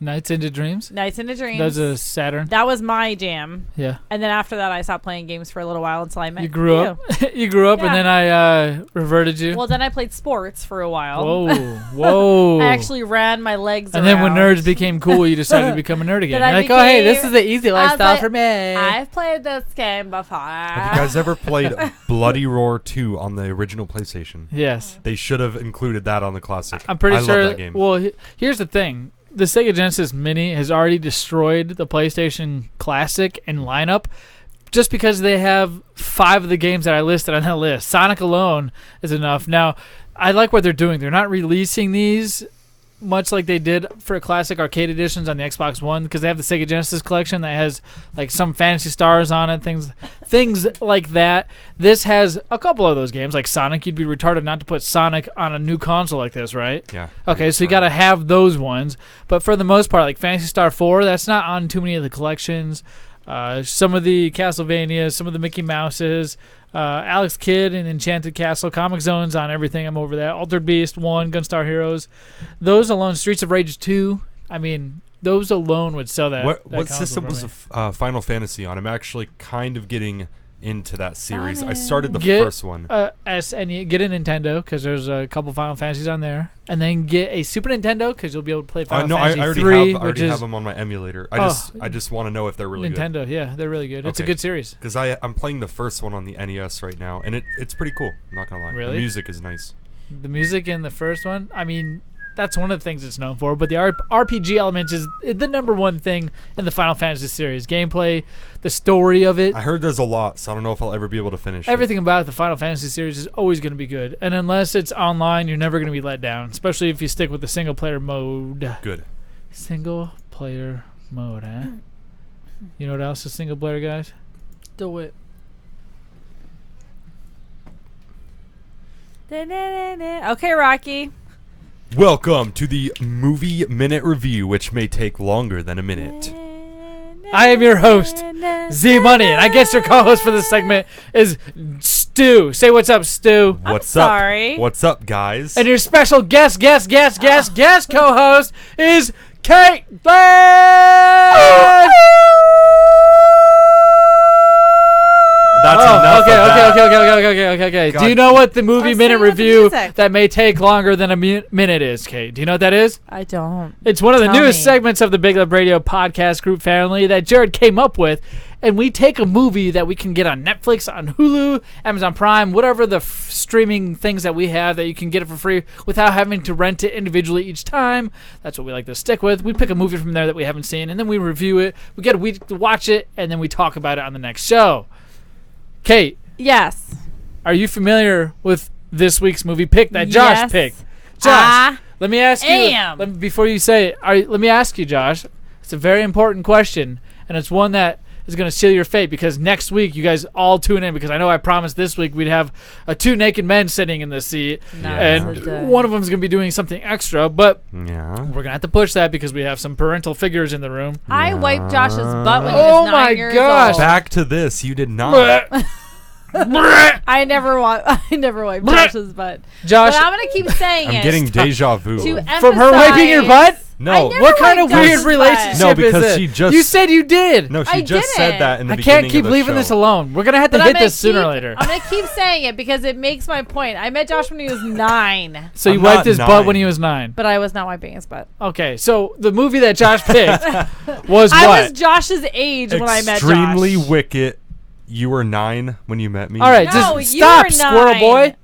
Nights into Dreams. into Dreams. That was a Saturn. That was my jam. Yeah. And then after that, I stopped playing games for a little while until I met You grew up. You grew up, and Yeah. then I reverted you. Well, then I played sports for a while. Whoa, whoa! I actually ran my legs and around. then when nerds became cool, you decided to become a nerd again. Then You're I like, oh, hey, this became- is the easy I was lifestyle like, for me. I've played this game before. Have you guys ever played Bloody Roar 2 on the original PlayStation? Yes, They should have included that on the classic. I'm pretty I sure. love that game. Well, here's the thing: the Sega Genesis Mini has already destroyed the PlayStation Classic and lineup. Just because they have 5 of the games that I listed on that list. Sonic alone is enough. Now, I like what they're doing. They're not releasing these much like they did for classic arcade editions on the Xbox One, because they have the Sega Genesis collection that has like some Fantasy Stars on it, things like that. This has a couple of those games, like Sonic. You'd be retarded not to put Sonic on a new console like this, right? Yeah. Okay, so you got to have those ones. But for the most part, like Fantasy Star 4, that's not on too many of the collections. Some of the Castlevanias, some of the Mickey Mouses, Alex Kidd and Enchanted Castle, Comic Zones on everything. I'm over that. Altered Beast 1, Gunstar Heroes. Those alone, Streets of Rage 2. I mean, those alone would sell that. What that console system for was me. Final Fantasy on? I'm actually kind of getting into that series. I Sonic. started the Get, first one. And you get a Nintendo because there's a couple Final Fantasies on there, and then get a Super Nintendo because you'll be able to play Final No, I Fantasy already 3, have. I which already is have them on my emulator. Oh. I just want to know if they're really good. Nintendo. Yeah, they're really good. It's a Okay. good series. Because I'm playing the first one on the NES right now, and it's pretty cool. I'm not gonna lie. Really? The music is nice. The music in the first one, I mean, that's one of the things it's known for. But the RPG elements is the number one thing in the Final Fantasy series. Gameplay, the story of it, I heard there's a lot, so I don't know if I'll ever be able to finish everything about the Final Fantasy series is always going to be good. And unless it's online, you're never going to be let down, especially if you stick with the single player mode. it. Good. Single player mode, huh? You know what else is single player, guys? Do it. Okay, Rocky. Welcome to the Movie Minute Review, which may take longer than a minute. I am your host, Z Money, and I guess your co-host for this segment is Stu. Say what's up, Stu. What's sorry. up? What's up, guys? And your special guest co-host is Cait. That's enough of that. Okay. God. Do you know what the movie Let's minute sing with the review music. that may take longer than a minute is, Cait? Do you know what that is? I don't. It's one of the Tell newest me. segments of the Big Love Radio podcast group family that Jared came up with. And we take a movie that we can get on Netflix, on Hulu, Amazon Prime, whatever the streaming things that we have that you can get it for free without having to rent it individually each time. That's what we like to stick with. We pick a movie from there that we haven't seen, and then we review it. We get a week to watch it, and then we talk about it on the next show. Cait, Yes. are you familiar with this week's movie pick that Josh Yes. picked? Josh, let me ask you. am. Before you say it, let me ask you, Josh. It's a very important question, and it's one that is going to seal your fate because next week you guys all tune in because I know I promised this week we'd have two naked men sitting in the seat, Nice. and one of them is going to be doing something extra, but Yeah. we're going to have to push that because we have some parental figures in the room. I wiped Josh's butt when he Oh was 9 my years gosh. old. Back to this. You did not. I never wiped Josh's butt. Josh, But I'm gonna keep saying I'm it. getting deja vu. to from her wiping your butt? No. I never What kind of wiped weird Josh's relationship No, is because this? she just- You said you did. No, she I just didn't. said that in the I beginning can't keep of the leaving show. this alone. We're going to have to But hit I'm this sooner or gonna later. I'm gonna keep saying it because it makes my point. I met Josh when he was 9, So you I'm wiped not his butt 9. when he was 9. but I was not wiping his butt. Okay, so the movie that Josh picked was I what? was Josh's age when I met Josh. Extremely wicked. You were 9 when you met me. All right, No, just you stop, were squirrel 9. boy.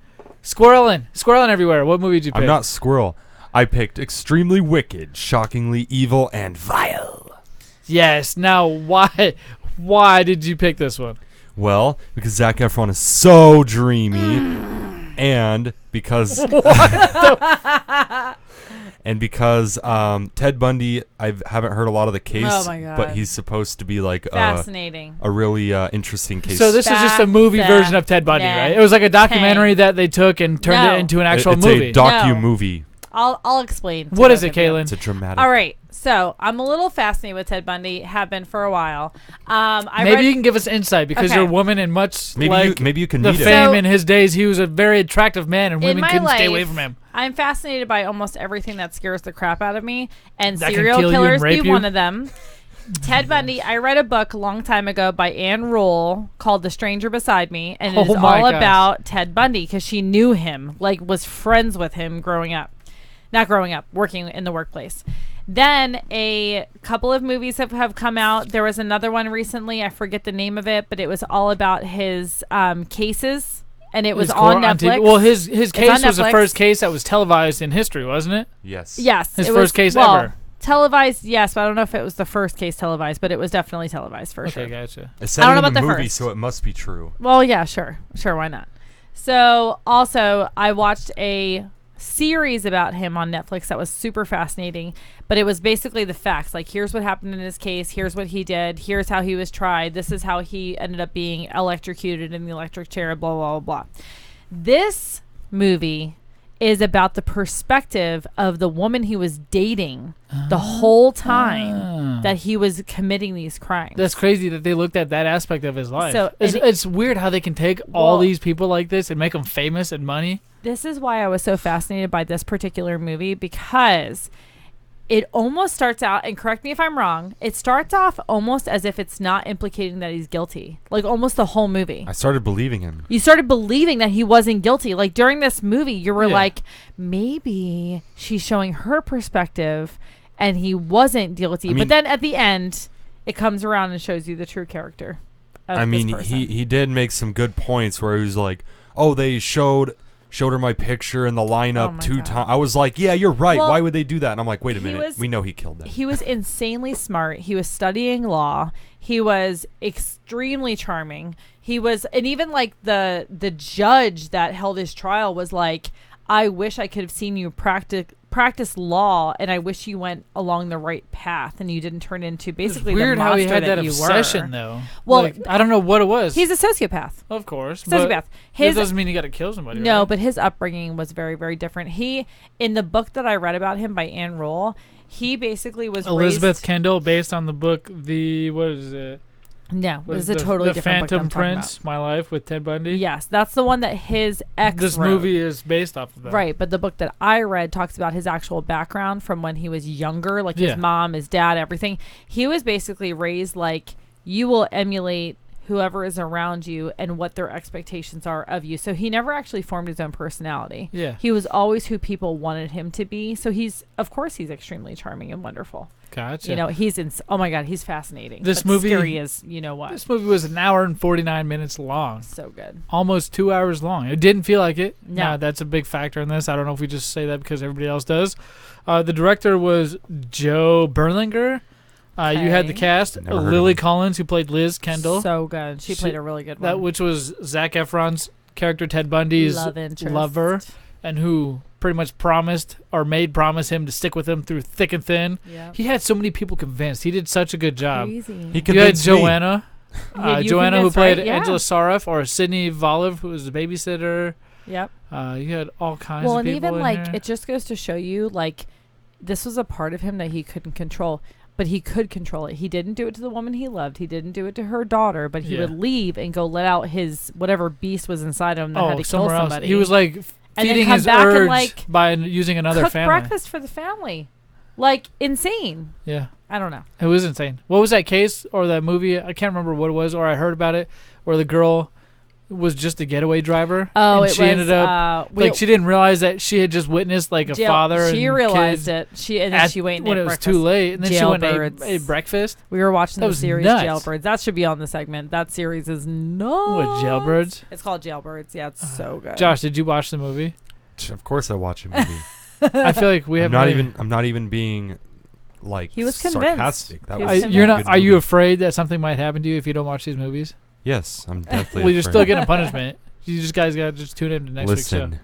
Squirreling everywhere. What movie did you pick? I'm not squirrel. I picked extremely wicked, shockingly evil, and vile. Yes. Now, why did you pick this one? Well, because Zac Efron is so dreamy, and because Ted Bundy, I haven't heard a lot of the case, Oh my God. but he's supposed to be like Fascinating. a really interesting case. So this is just a movie version of Ted Bundy, right? It was like a documentary that they took and turned No. it into an actual it's movie. a docu No. movie. I'll explain. to What is both it, of you. Caitlin? It's a dramatic. All right, so I'm a little fascinated with Ted Bundy. Have been for a while. I Maybe read, you can give us insight because Okay. you're a woman and much like Maybe you can the meet fame So- in his days. He was a very attractive man, and in women my couldn't life, stay away from him. I'm fascinated by almost everything that scares the crap out of me, and That can serial kill you and killers rape be you? one of them. Ted Bundy. I read a book a long time ago by Anne Rule called "The Stranger Beside Me," and it is Oh my all gosh. about Ted Bundy because she knew him, like was friends with him growing up. Not growing up, working in the workplace. Then a couple of movies have come out. There was another one recently. I forget the name of it, but it was all about his cases, and it was His on court Netflix. TV. Well, his case on was the Netflix. first case that was televised in history, wasn't it? Yes. Yes, His it first was, case well, ever. televised. Yes, but I don't know if it was the first case televised, but it was definitely televised for Okay, sure. gotcha. It's set I don't in know a about the movie, first. so it must be true. Well, yeah, sure, why not? So, also, I watched a series about him on Netflix that was super fascinating, but it was basically the facts. Like, here's what happened in his case. Here's what he did. Here's how he was tried. This is how he ended up being electrocuted in the electric chair. Blah blah blah blah. This movie is about the perspective of the woman he was dating the whole time that he was committing these crimes. That's crazy that they looked at that aspect of his life. So, It's weird how they can take all Well- these people like this and make them famous and money. This is why I was so fascinated by this particular movie, because it almost starts out, and correct me if I'm wrong, it starts off almost as if it's not implicating that he's guilty. Like almost the whole movie. I started believing him. You started believing that he wasn't guilty. Like during this movie, you were Yeah. like, maybe she's showing her perspective and he wasn't guilty. I mean- but then at the end, it comes around and shows you the true character of I mean, this person. he did make some good points where he was like, "Oh, they showed her my picture in the Oh lineup my 2 God. times." I was like, "Yeah, you're right. Well, Why would they do that?" And I'm like, "Wait a he minute. was- We know he killed them." He was insanely smart. He was studying law. He was extremely charming. He was, and even like the judge that held his trial was like, I wish I could have seen you practice law, and I wish you went along the right path, and you didn't turn into basically It's weird the how he monster had that you obsession, were. though. Well, Like, I don't know what it was. He's a sociopath. of course, Sociopath. but His that doesn't mean you got to kill somebody. No, right? but his upbringing was very, very different. He, in the book that I read about him by Anne Rule, he basically was Elizabeth raised. Kendall, based on the book, what is it? No, What this is is a totally the different book Phantom I'm talking Prince, My Life with Ted Bundy. about. Yes, that's the one that his ex This wrote. movie is based off of that. Right, but the book that I read talks about his actual background from when he was younger, like Yeah. his mom, his dad, everything. He was basically raised like, you will emulate whoever is around you and what their expectations are of you. So he never actually formed his own personality. Yeah. He was always who people wanted him to be. So of course he's extremely charming and wonderful. Gotcha. You know, oh my God, he's fascinating. This but movie, scary as you know what. This movie was an hour and 49 minutes long. So good. Almost 2 hours long. It didn't feel like it. No. That's a big factor in this. I don't know if we just say that because everybody else does. The director was Joe Berlinger. You had the cast, Never heard of Lily him. Collins, who played Liz Kendall. So good. She played a really good one. Which was Zac Efron's character, Ted Bundy's Love interest. lover, and who pretty much promised him to stick with him through thick and thin. Yeah. He had so many people convinced. He did such a good job. Crazy. He You had convinced me. Joanna. You Joanna, who convinced, played right? Yeah. Angela Saraf, or Sydney Voliv, who was the babysitter. Yep. You had all kinds Well, of and people even in like here. it just goes to show you, like, this was a part of him that he couldn't control, but he could control it. He didn't do it to the woman he loved. He didn't do it to her daughter, but he Yeah. would leave and go let out his whatever beast was inside him that had to kill somewhere else. somebody. He was like And then feeding come his back and, urge like, by using another cook family. breakfast for the family, like insane. Yeah. I don't know. It was insane. What was that case or that movie? I can't remember what it was, or I heard about it, where the girl was just a getaway driver. Oh, and it she was. ended up she didn't realize that she had just witnessed like a father. She and realized kids it. And then she went and when ate it was breakfast. too late, and then she went and Jailbirds. ate breakfast. We were watching That the was series nuts. Jailbirds. That should be on the segment. That series is nuts. What, Jailbirds? It's called Jailbirds. Yeah, it's so good. Josh, did you watch the movie? Of course, I watch a movie. I feel like we have I'm not even being like He was convinced. sarcastic. That He was was You're a not. good Are you movie. afraid that something might happen to you if you don't watch these movies? Yes, I'm definitely. Well, you're afraid. still getting a punishment. You just guys gotta just tune in to next week's show. Listen,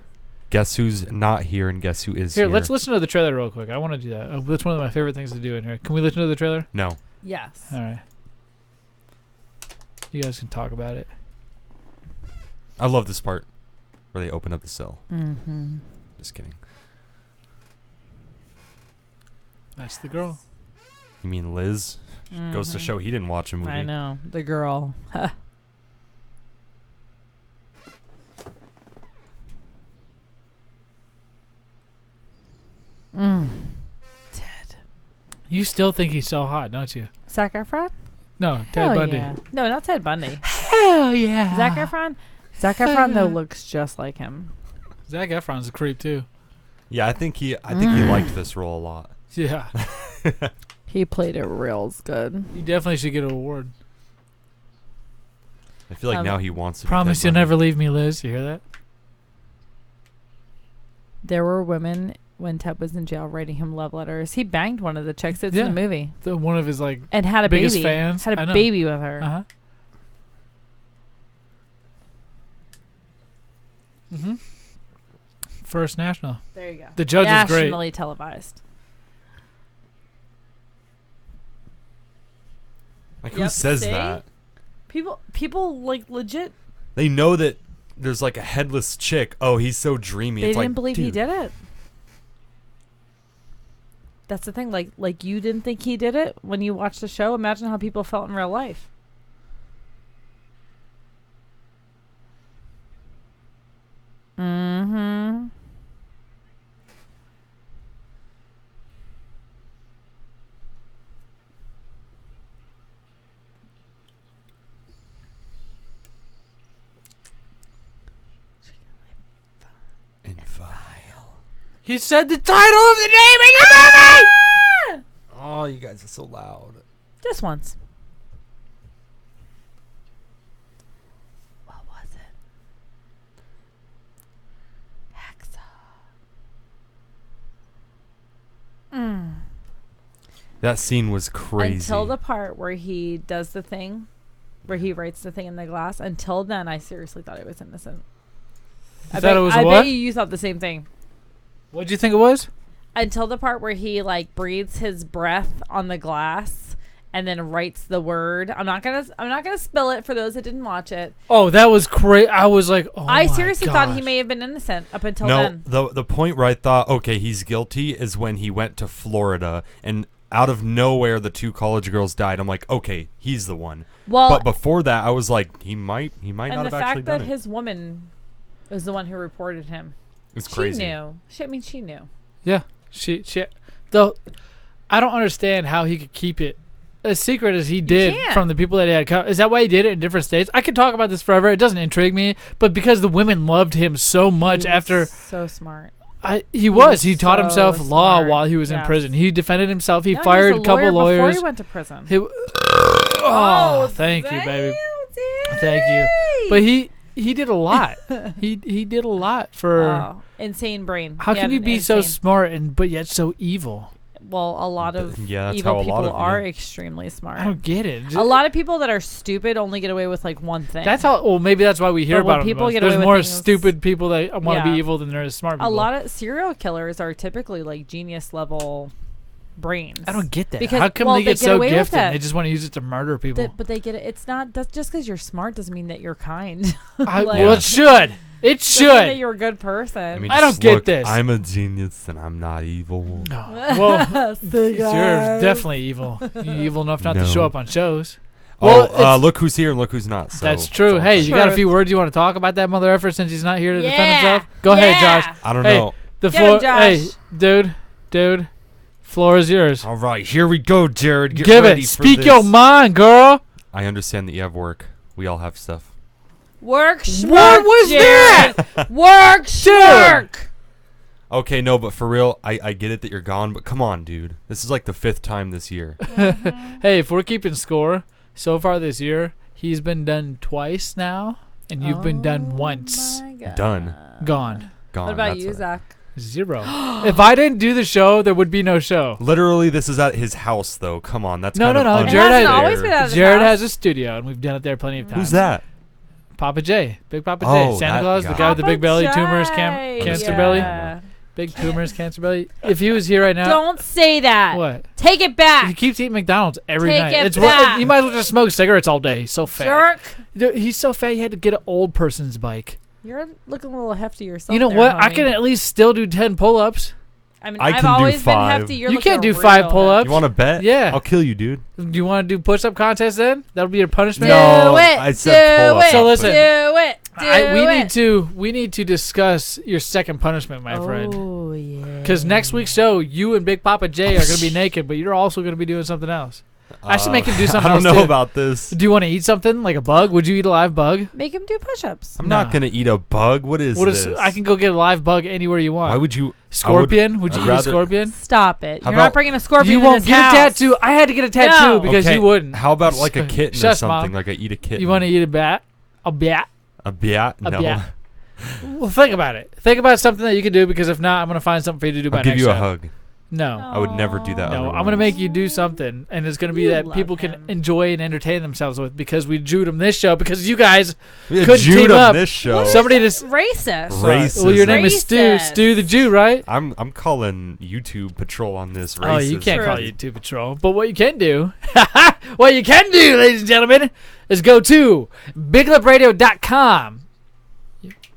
guess who's not here and guess who is Here, here. let's listen to the trailer real quick. I want to do that. That's one of my favorite things to do in here. Can we listen to the trailer? No. Yes. All right. You guys can talk about it. I love this part where they open up the cell. Mm-hmm. Just kidding. That's the girl. You mean Liz? Goes to show he didn't watch a movie. I know. The girl. Ted. You still think he's so hot, don't you? Zac Efron? No, Ted Hell Bundy. yeah. No, not Ted Bundy. Hell yeah. Zac Efron? Zac Efron, though, looks just like him. Zac Efron's a creep too. Yeah, I think he liked this role a lot. Yeah. He played it real good. He definitely should get an award. I feel like now he wants to. Promise be you'll Ted never leave me, Liz. You hear that? There were women when Ted was in jail writing him love letters. He banged one of the chicks that's in the movie One of his like and had a biggest baby. fans. Had I a know. baby with her. Uh huh. First National. There you go. The judge is great. Nationally televised. Like who Yep, says see? that? People like legit. They know that there's like a headless chick. Oh, he's so dreamy. They it's didn't like, believe he dude, did it. That's the thing. Like you didn't think he did it when you watched the show. Imagine how people felt in real life. Mm-hmm. In vile. He said the title of the name in the movie. Oh, you guys are so loud. Just once. What was it? Hacksaw. That scene was crazy. Until the part where he does the thing, where he writes the thing in the glass. Until then, I seriously thought it was innocent. You thought it was I what? bet you thought the same thing. What'd you think it was? Until the part where he like breathes his breath on the glass and then writes the word. I'm not gonna spill it for those that didn't watch it. Oh, that was crazy. I was like, oh I my seriously thought he gosh. may have been innocent up until No, then. the point where I thought, okay, he's guilty is when he went to Florida and out of nowhere the two college girls died. I'm like, okay, he's the one. Well, But before that, I was like, he might and not the have actually fact that done it. his woman was the one who reported him. It's crazy. She knew. She knew. Yeah, she. Though, I don't understand how he could keep it as secret as he did can't. from the people that he had come. Is that why he did it in different states? I could talk about this forever. It doesn't intrigue me, but because the women loved him so much He was after so smart. he was taught so himself law smart. while he was in Yes. prison. He defended himself. He No, fired was a couple lawyer lawyers. before he went to prison. Oh, thank you, baby. Thank you. But he did a lot. he did a lot for. Insane brain. How He can had you an be so insane- smart but yet so evil? Well, a lot of Yeah, that's evil how a lot people of- are yeah. extremely smart. I don't get it. A lot of people that are stupid only get away with like one thing. That's how. Well, maybe that's why we hear But when about them. people Most. get There's away with more things- stupid people that want to be Yeah. evil than there is smart people. a lot of serial killers are typically like genius level brains. I don't get that. Because- How come well, they they get get so away with gifted? that. They just want to use it to murder people. But they get it. It's not. That's just because you're smart doesn't mean that you're kind. Well, Like- it should. It Doesn't mean that should. you're a good person. I mean, I don't just get look, this. I'm a genius and I'm not evil. No. Well, you're definitely evil. You're evil enough not to No. show up on shows. Oh, Well, it's- look who's here and look who's not. So That's true. it's all Hey, fine. you got a Truth. few words you want to talk about that mother effer since he's not here to defend Yeah. himself? Go ahead, Yeah. Josh. I don't Hey, know. The Get floor. him, Josh. Hey, dude. Floor is yours. All right, here we go, Jared. Get Give ready it. for Speak this. your mind, girl. I understand that you have work. We all have stuff. Work. What schmuck, was Jared. Work. Schmuck. Okay, no, but for real, I get it that you're gone, but come on, dude. This is like the 5th time this year. Hey, if we're keeping score, so far this year, he's been done twice now, and you've been done once. My God. Done. Gone. Gone. What about That's you, it. Zach? 0. If I didn't do the show, there would be no show. Literally, this is at his house, though. Come on, that's No, kind no, of no. It Jared hasn't had- always been at his Jared house. has a studio, and we've done it there plenty of times. Who's that? Papa J. Big Papa J. Oh, Santa that Claus, the guy. guy with the big belly, Papa tumors, Jay, cancer yeah. belly. Big tumors, cancer belly. If he was here right now. Don't say that. What? Take it He back. keeps eating McDonald's every Take night. it It's back. You might as well just smoke cigarettes all day. He's so fat. Jerk. Dude, he's so fat he had to get an old person's bike. You're looking a little hefty yourself. You know there, what? I homie. can at least still do 10 pull-ups. I mean, I I've can do always been 5. hefty. You're You looking can't do real 5 hefty. pull-ups. You want to bet? Yeah. I'll kill you, dude. Do you want to do push-up contest then? That'll be your punishment. No. Do it. I said do pull-up. it. So listen. Do it. Do We need to discuss your second punishment, my friend. Oh yeah. Because next week's show, you and Big Papa J are going to be naked, but you're also going to be doing something else. I should make him do something I don't else, know too. about this. Do you want to eat something like a bug? Would you eat a live bug? Make him do push-ups. I'm not No. gonna eat a bug. What is What this? is? I can go get a live bug anywhere you want. Why would you? Scorpion? Would you I'd eat a rather- scorpion? Stop it. How You're not about- bringing a scorpion You in won't this get house. a tattoo. I had to get a tattoo No. because Okay, you wouldn't. How about like a kitten or Shush, something? Mom. Like I eat a kitten. You want to eat a bat? A bat? a bat? A No. bat. Well, think about it. Think about something that you can do because if not, I'm going to find something for you to do by I'll give next you a show. hug. No. I would never do that. No, I'm otherwise. going to make you do something, and it's going to be You that love people can him. enjoy and entertain themselves with because we Jewed them this show because you guys We had couldn't Jude team on up. this show. What is Somebody just. Racist. Racist. Well, your name is Stu. Racist. Stu the Jew, right? I'm calling YouTube Patrol on this. Oh, you Racist. can't call Truth. YouTube Patrol. But what you can do, ladies and gentlemen, is go to biglipradio.com.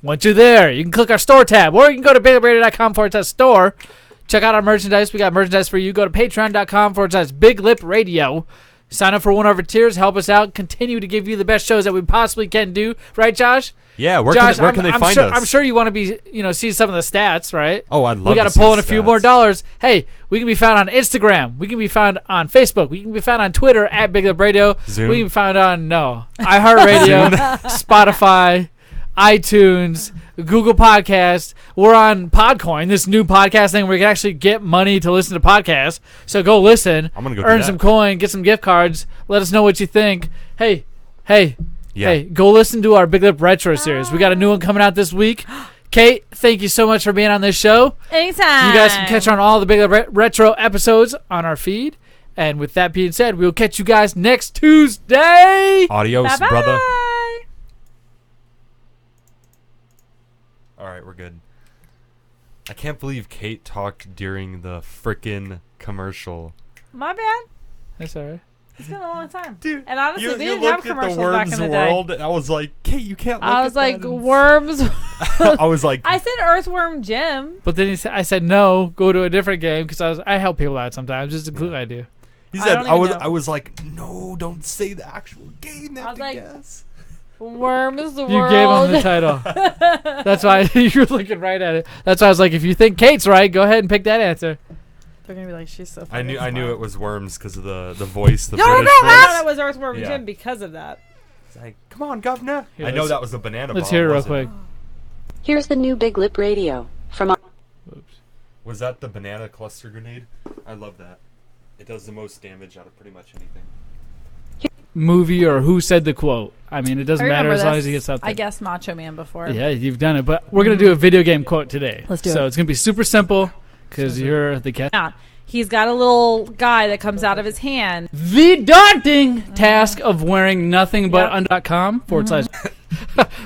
Once you're there, you can click our store tab, or you can go to biglipradio.com/store. Check out our merchandise. We got merchandise for you. Go to patreon.com/biglipradio. Sign up for one of our tiers. Help us out. Continue to give you the best shows that we possibly can do. Right, Josh? Yeah, where Josh, can they find sure, us? I'm sure you want to be, see some of the stats, right? Oh, I'd love We got to to pull see in a few stats. more dollars. Hey, we can be found on Instagram. We can be found on Facebook. We can be found on Twitter at Big Up Radio. Zoom? We can be found on iHeartRadio, Spotify, iTunes, Google Podcasts. We're on Podcoin, this new podcast thing where you can actually get money to listen to podcasts. So go listen, I'm gonna go do earn that. some coin, get some gift cards. Let us know what you think. Hey. Yeah. Hey, go listen to our Big Lip Retro series. We got a new one coming out this week. Cait, thank you so much for being on this show. Anytime. You guys can catch on all the Big Lip Retro episodes on our feed. And with that being said, we'll catch you guys next Tuesday. Adios, Bye-bye. brother. All right, we're good. I can't believe Cait talked during the frickin' commercial. My bad. That's all right. It's been a long time. Dude, And honestly, you we didn't have looked at the commercials back Worms in the day. World, and I was like, Cait, you can't look I was at like, that and- worms. I was like, I said Earthworm Jim. But then I said no, go to a different game because I help people out sometimes. Just a clue I do. he I said, don't even know. I was like, no, don't say the actual game. They I have was to like, guess. Worms the You world. gave him the title. That's why you were looking right at it. That's why I was like, if you think Cait's right, go ahead and pick that answer. They're gonna be like, she's so. I knew smart. it was worms because of the voice. The No, British I voice. thought it was Earthworm Yeah. Jim because of that. It's like, come on, governor. Here, I know that was a banana. Let's bomb, hear it real wasn't quick. Here's the new Big Lip Radio from Oops. Was that the banana cluster grenade? I love that. It does the most damage out of pretty much anything. Movie or who said the quote. I mean, it doesn't I matter remember as long this. as he gets out there. I guessed Macho Man before. Yeah, you've done it. But we're going to do a video game quote today. Let's do so it. it's going to be super simple because you're the guest. Yeah. He's got a little guy that comes out of his hand. The daunting task of wearing nothing but Yep. .com /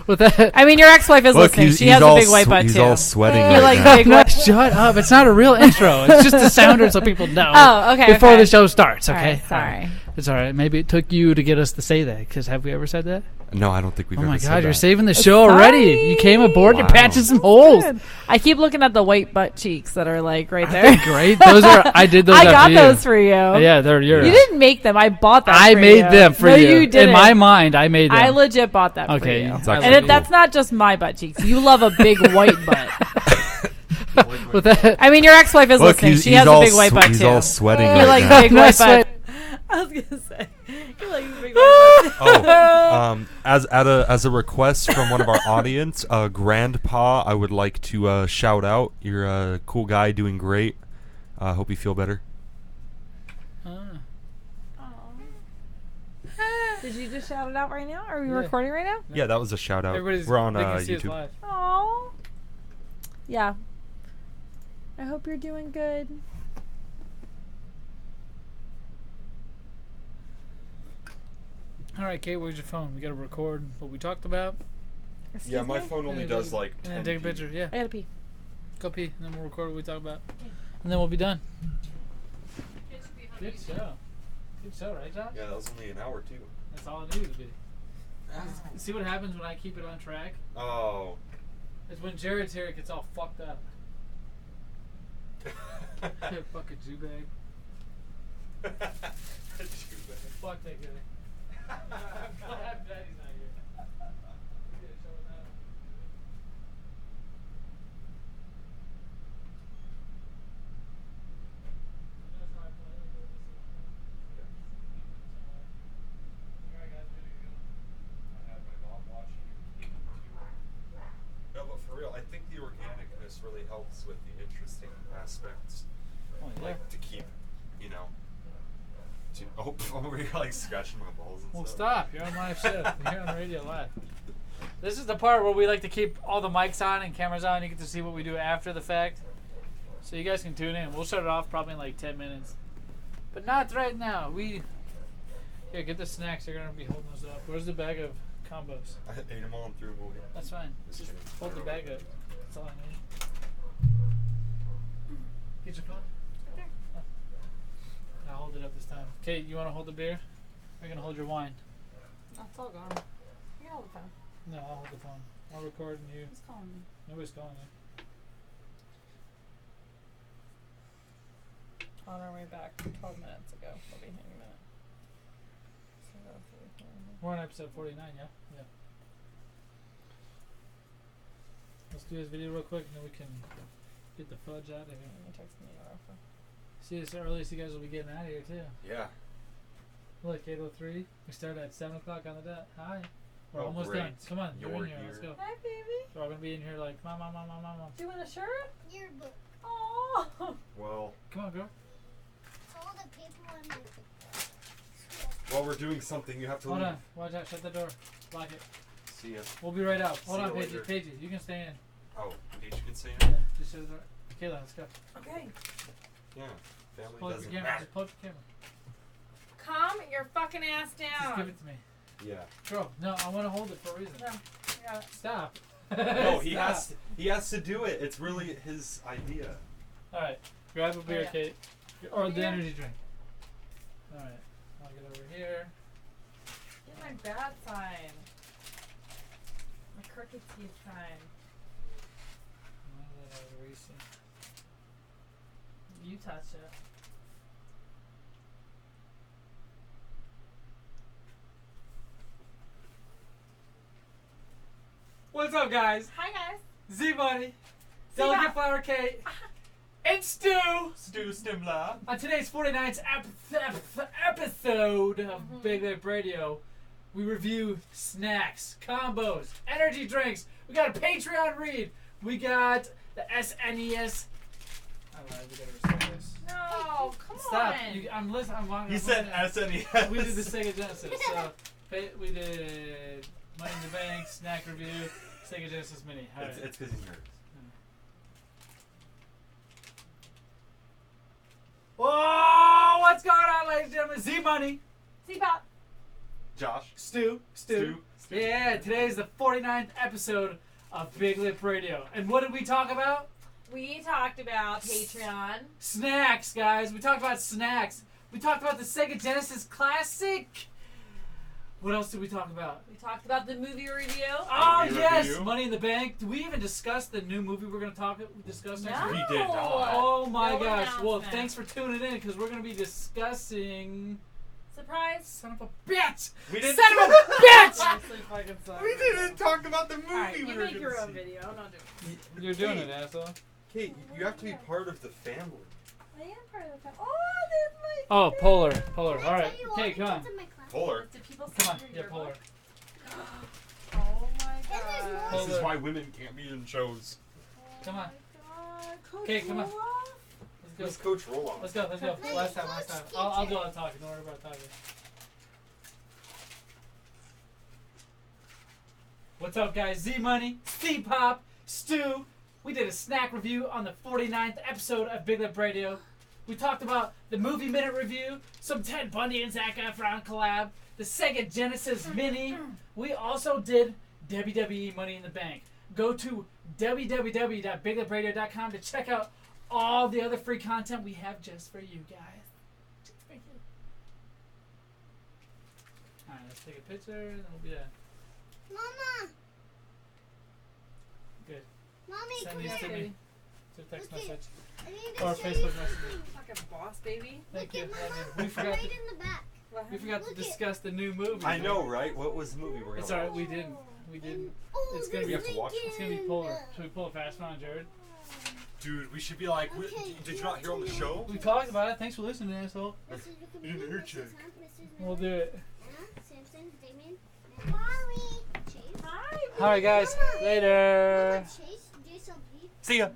with that. I mean, your ex-wife is listening. She has a big white butt he's too. all sweating You're right like now. big No, white. shut up. It's not a real intro. It's just a sounder so people know. Oh, okay. Before okay. the show starts, All okay? right, sorry. All right. It's all right. Maybe it took you to get us to say that because have we ever said that? No, I don't think we've Oh ever my said God, you're that. saving the show already. You came aboard, you're Wow. patching some holes. Good. I keep looking at the white butt cheeks that are like right there. Great. Those are, I did those I after got you. those for you. Yeah, they're yours. You didn't make them. I bought them. I for made you. them for no, you. you didn't. In my mind, I made them. I legit bought that Okay, for you. it's actually And cool. that's not just my butt cheeks. You love a big white butt. With that, I mean, your ex-wife is Look, listening. She has a big white butt he's too. all sweating You right like now. big No white sweat. butt. I was gonna say. You like big white butt. As a request from one of our audience, Grandpa, I would like to shout out. You're a cool guy, doing great. Hope you feel better. Did you just shout it out right now? Are we Yeah. recording right now? Yeah, that was a shout out. everybody's We're on they can see us YouTube. live. Oh. Yeah. I hope you're doing good. All right, Kate, where's your phone? We got to record what we talked about. Yeah, Excuse my me? phone only And does then- like And 10 then take a feet. picture. Yeah, I gotta pee. go pee, and then we'll record what we talk about. And then we'll be done. Good show. Good show, right, Josh? Yeah, that was only an hour too. That's all it needed to be. See what happens when I keep it on track? Oh. It's when Jared's here, it gets all fucked up. Fucking Jew bag. Fuck that guy. I'm glad Daddy's not here. We did a show with that. Alright, guys, good to go. I had my mom watching it too. No, but for real, I think the organicness really helps with the interesting aspects. Oh, yeah. Like to keep, you know. I'm over here like scratching my balls and Well, stop. stuff. You're on live show. You're here on radio live. This is the part where we like to keep all the mics on and cameras on. You get to see what we do after the fact. So you guys can tune in. We'll shut it off probably in like 10 minutes. But not right now. Here, get the snacks. You're going to be holding those up. Where's the bag of combos? I ate them all and threw them away. That's fine. Just Just kidding. hold the bag up. That's all I need. Get your phone. Oh. I'll hold it up this time. Kate, you want to hold the beer? Or are you going to hold your wine? That's all gone. You hold the phone. No, I'll hold the phone. I'll record and you. Who's calling me? Nobody's calling you. On our way back 12 minutes ago. We'll be here in a minute. We're on episode 49, yeah? Yeah. Let's do this video real quick and then we can get the fudge out of here. You text me or offer. See, this early, so you guys will be getting out of here too. Yeah. Look, 8:03. We start at 7 o'clock on the dot. Hi. We're Oh, almost great. done. Come on, you're You're in here. Let's here. go. Hi, baby. We're all gonna be in here like, mom. Do you want a shirt? Yearbook. Oh. Well, Come on, girl. All the paper on my while we're doing something, you have to Hold leave. on. Watch out. Shut the door. Lock it. See ya. We'll be right out. Hold See on, you Paige. later. Paige, you can stay in. Oh, Paige can say Yeah, it? just shut the door. Kayla, let's go. Okay. Yeah. Family Pull up your doesn't camera. matter. Just pull up your camera. Calm your fucking ass down. Just give it to me. Yeah. Girl, no, I want to hold it for a reason. No, I got it. Stop. No, he Stop. has to do it. It's really his idea. All right, grab a beer, yeah. Kate, or the Beer? energy drink. All right, I'll get over here. Get my bad sign. My crooked teeth sign. You touch it. What's up, guys? Hi, guys. Z Bunny, Z-Bot. Delicate Flower Kate, and Stu Stu Stimla. on today's 49th episode of Big Lip Radio. We review snacks, combos, energy drinks. We got a Patreon read. We got the SNES. I lied. We gotta restart this. No, come Stop. on. I'm listening. He said SNES. We did the Sega Genesis. So we did Money in the Bank, snack review, Sega Genesis Mini. All right. It's because he's nervous. Whoa! What's going on, ladies and gentlemen? Z Money, C-pop. Josh. Stu. Yeah, today's the 49th episode of Big Lip Radio. And what did we talk about? We talked about Patreon. Snacks, guys. We talked about snacks. We talked about the Sega Genesis Classic. What else did we talk about? We talked about the movie review. Oh, Movie yes! review. Money in the Bank. Did we even discuss the new movie we're going to discuss next No. week? We did not. Oh my No gosh. Well, announcement. thanks for tuning in because we're going to be discussing... Surprise. Son of a bitch! We didn't. Son of a bitch! Seriously fucking sucks. We didn't talk about the movie. Alright, we you were make your gonna own see. video. I'm not doing it. You're doing it, asshole. Kate, you have to be part of the family. I am part of the family. Oh, there's my. Oh, Polar. All Can I right. tell you what Okay, I come on. did in my class? Polar. Did people Come on. send Yeah, your Polar. yearbook? Oh my And there's more. god. This is Polar. why women can't be in shows. Come on. Coach Okay, come on. Roloff? Let's Who's Coach Roloff? Let's go. Last time. I'll do all the talking. Don't worry about talking. What's up, guys? Z Money, C Pop, Stu. We did a snack review on the 49th episode of Big Lip Radio. We talked about the movie minute review, some Ted Bundy and Zac Efron collab, the Sega Genesis Mini. We also did WWE Money in the Bank. Go to www.biglipradio.com to check out all the other free content we have just for you guys. Just for you. All right, let's take a picture and then we'll be done. Mama. Good. Mommy, Send come these to here. me. To text Look at- message. I need to Or show you Facebook message. something. Fucking boss, baby. Thank Look you. at Thank you. Mama. We forgot Right to, in the back. we forgot to Look at- discuss the new movie. I know, right? What was the movie we're gonna It's alright, watch? we didn't. We didn't. Oh, It's gonna there's be- You have to watch it. It's gonna be Polar. Should we pull a fast one on Jared? Dude, we should be like, Okay, did you not hear on the show? We talked about it. Thanks for listening, asshole. Mrs. You didn't hear Chick. We'll do it. Anna, Samson, Damien, and Molly. Chase. Hi. Alright, guys. Mama. Later. Chase, JSLP. See ya.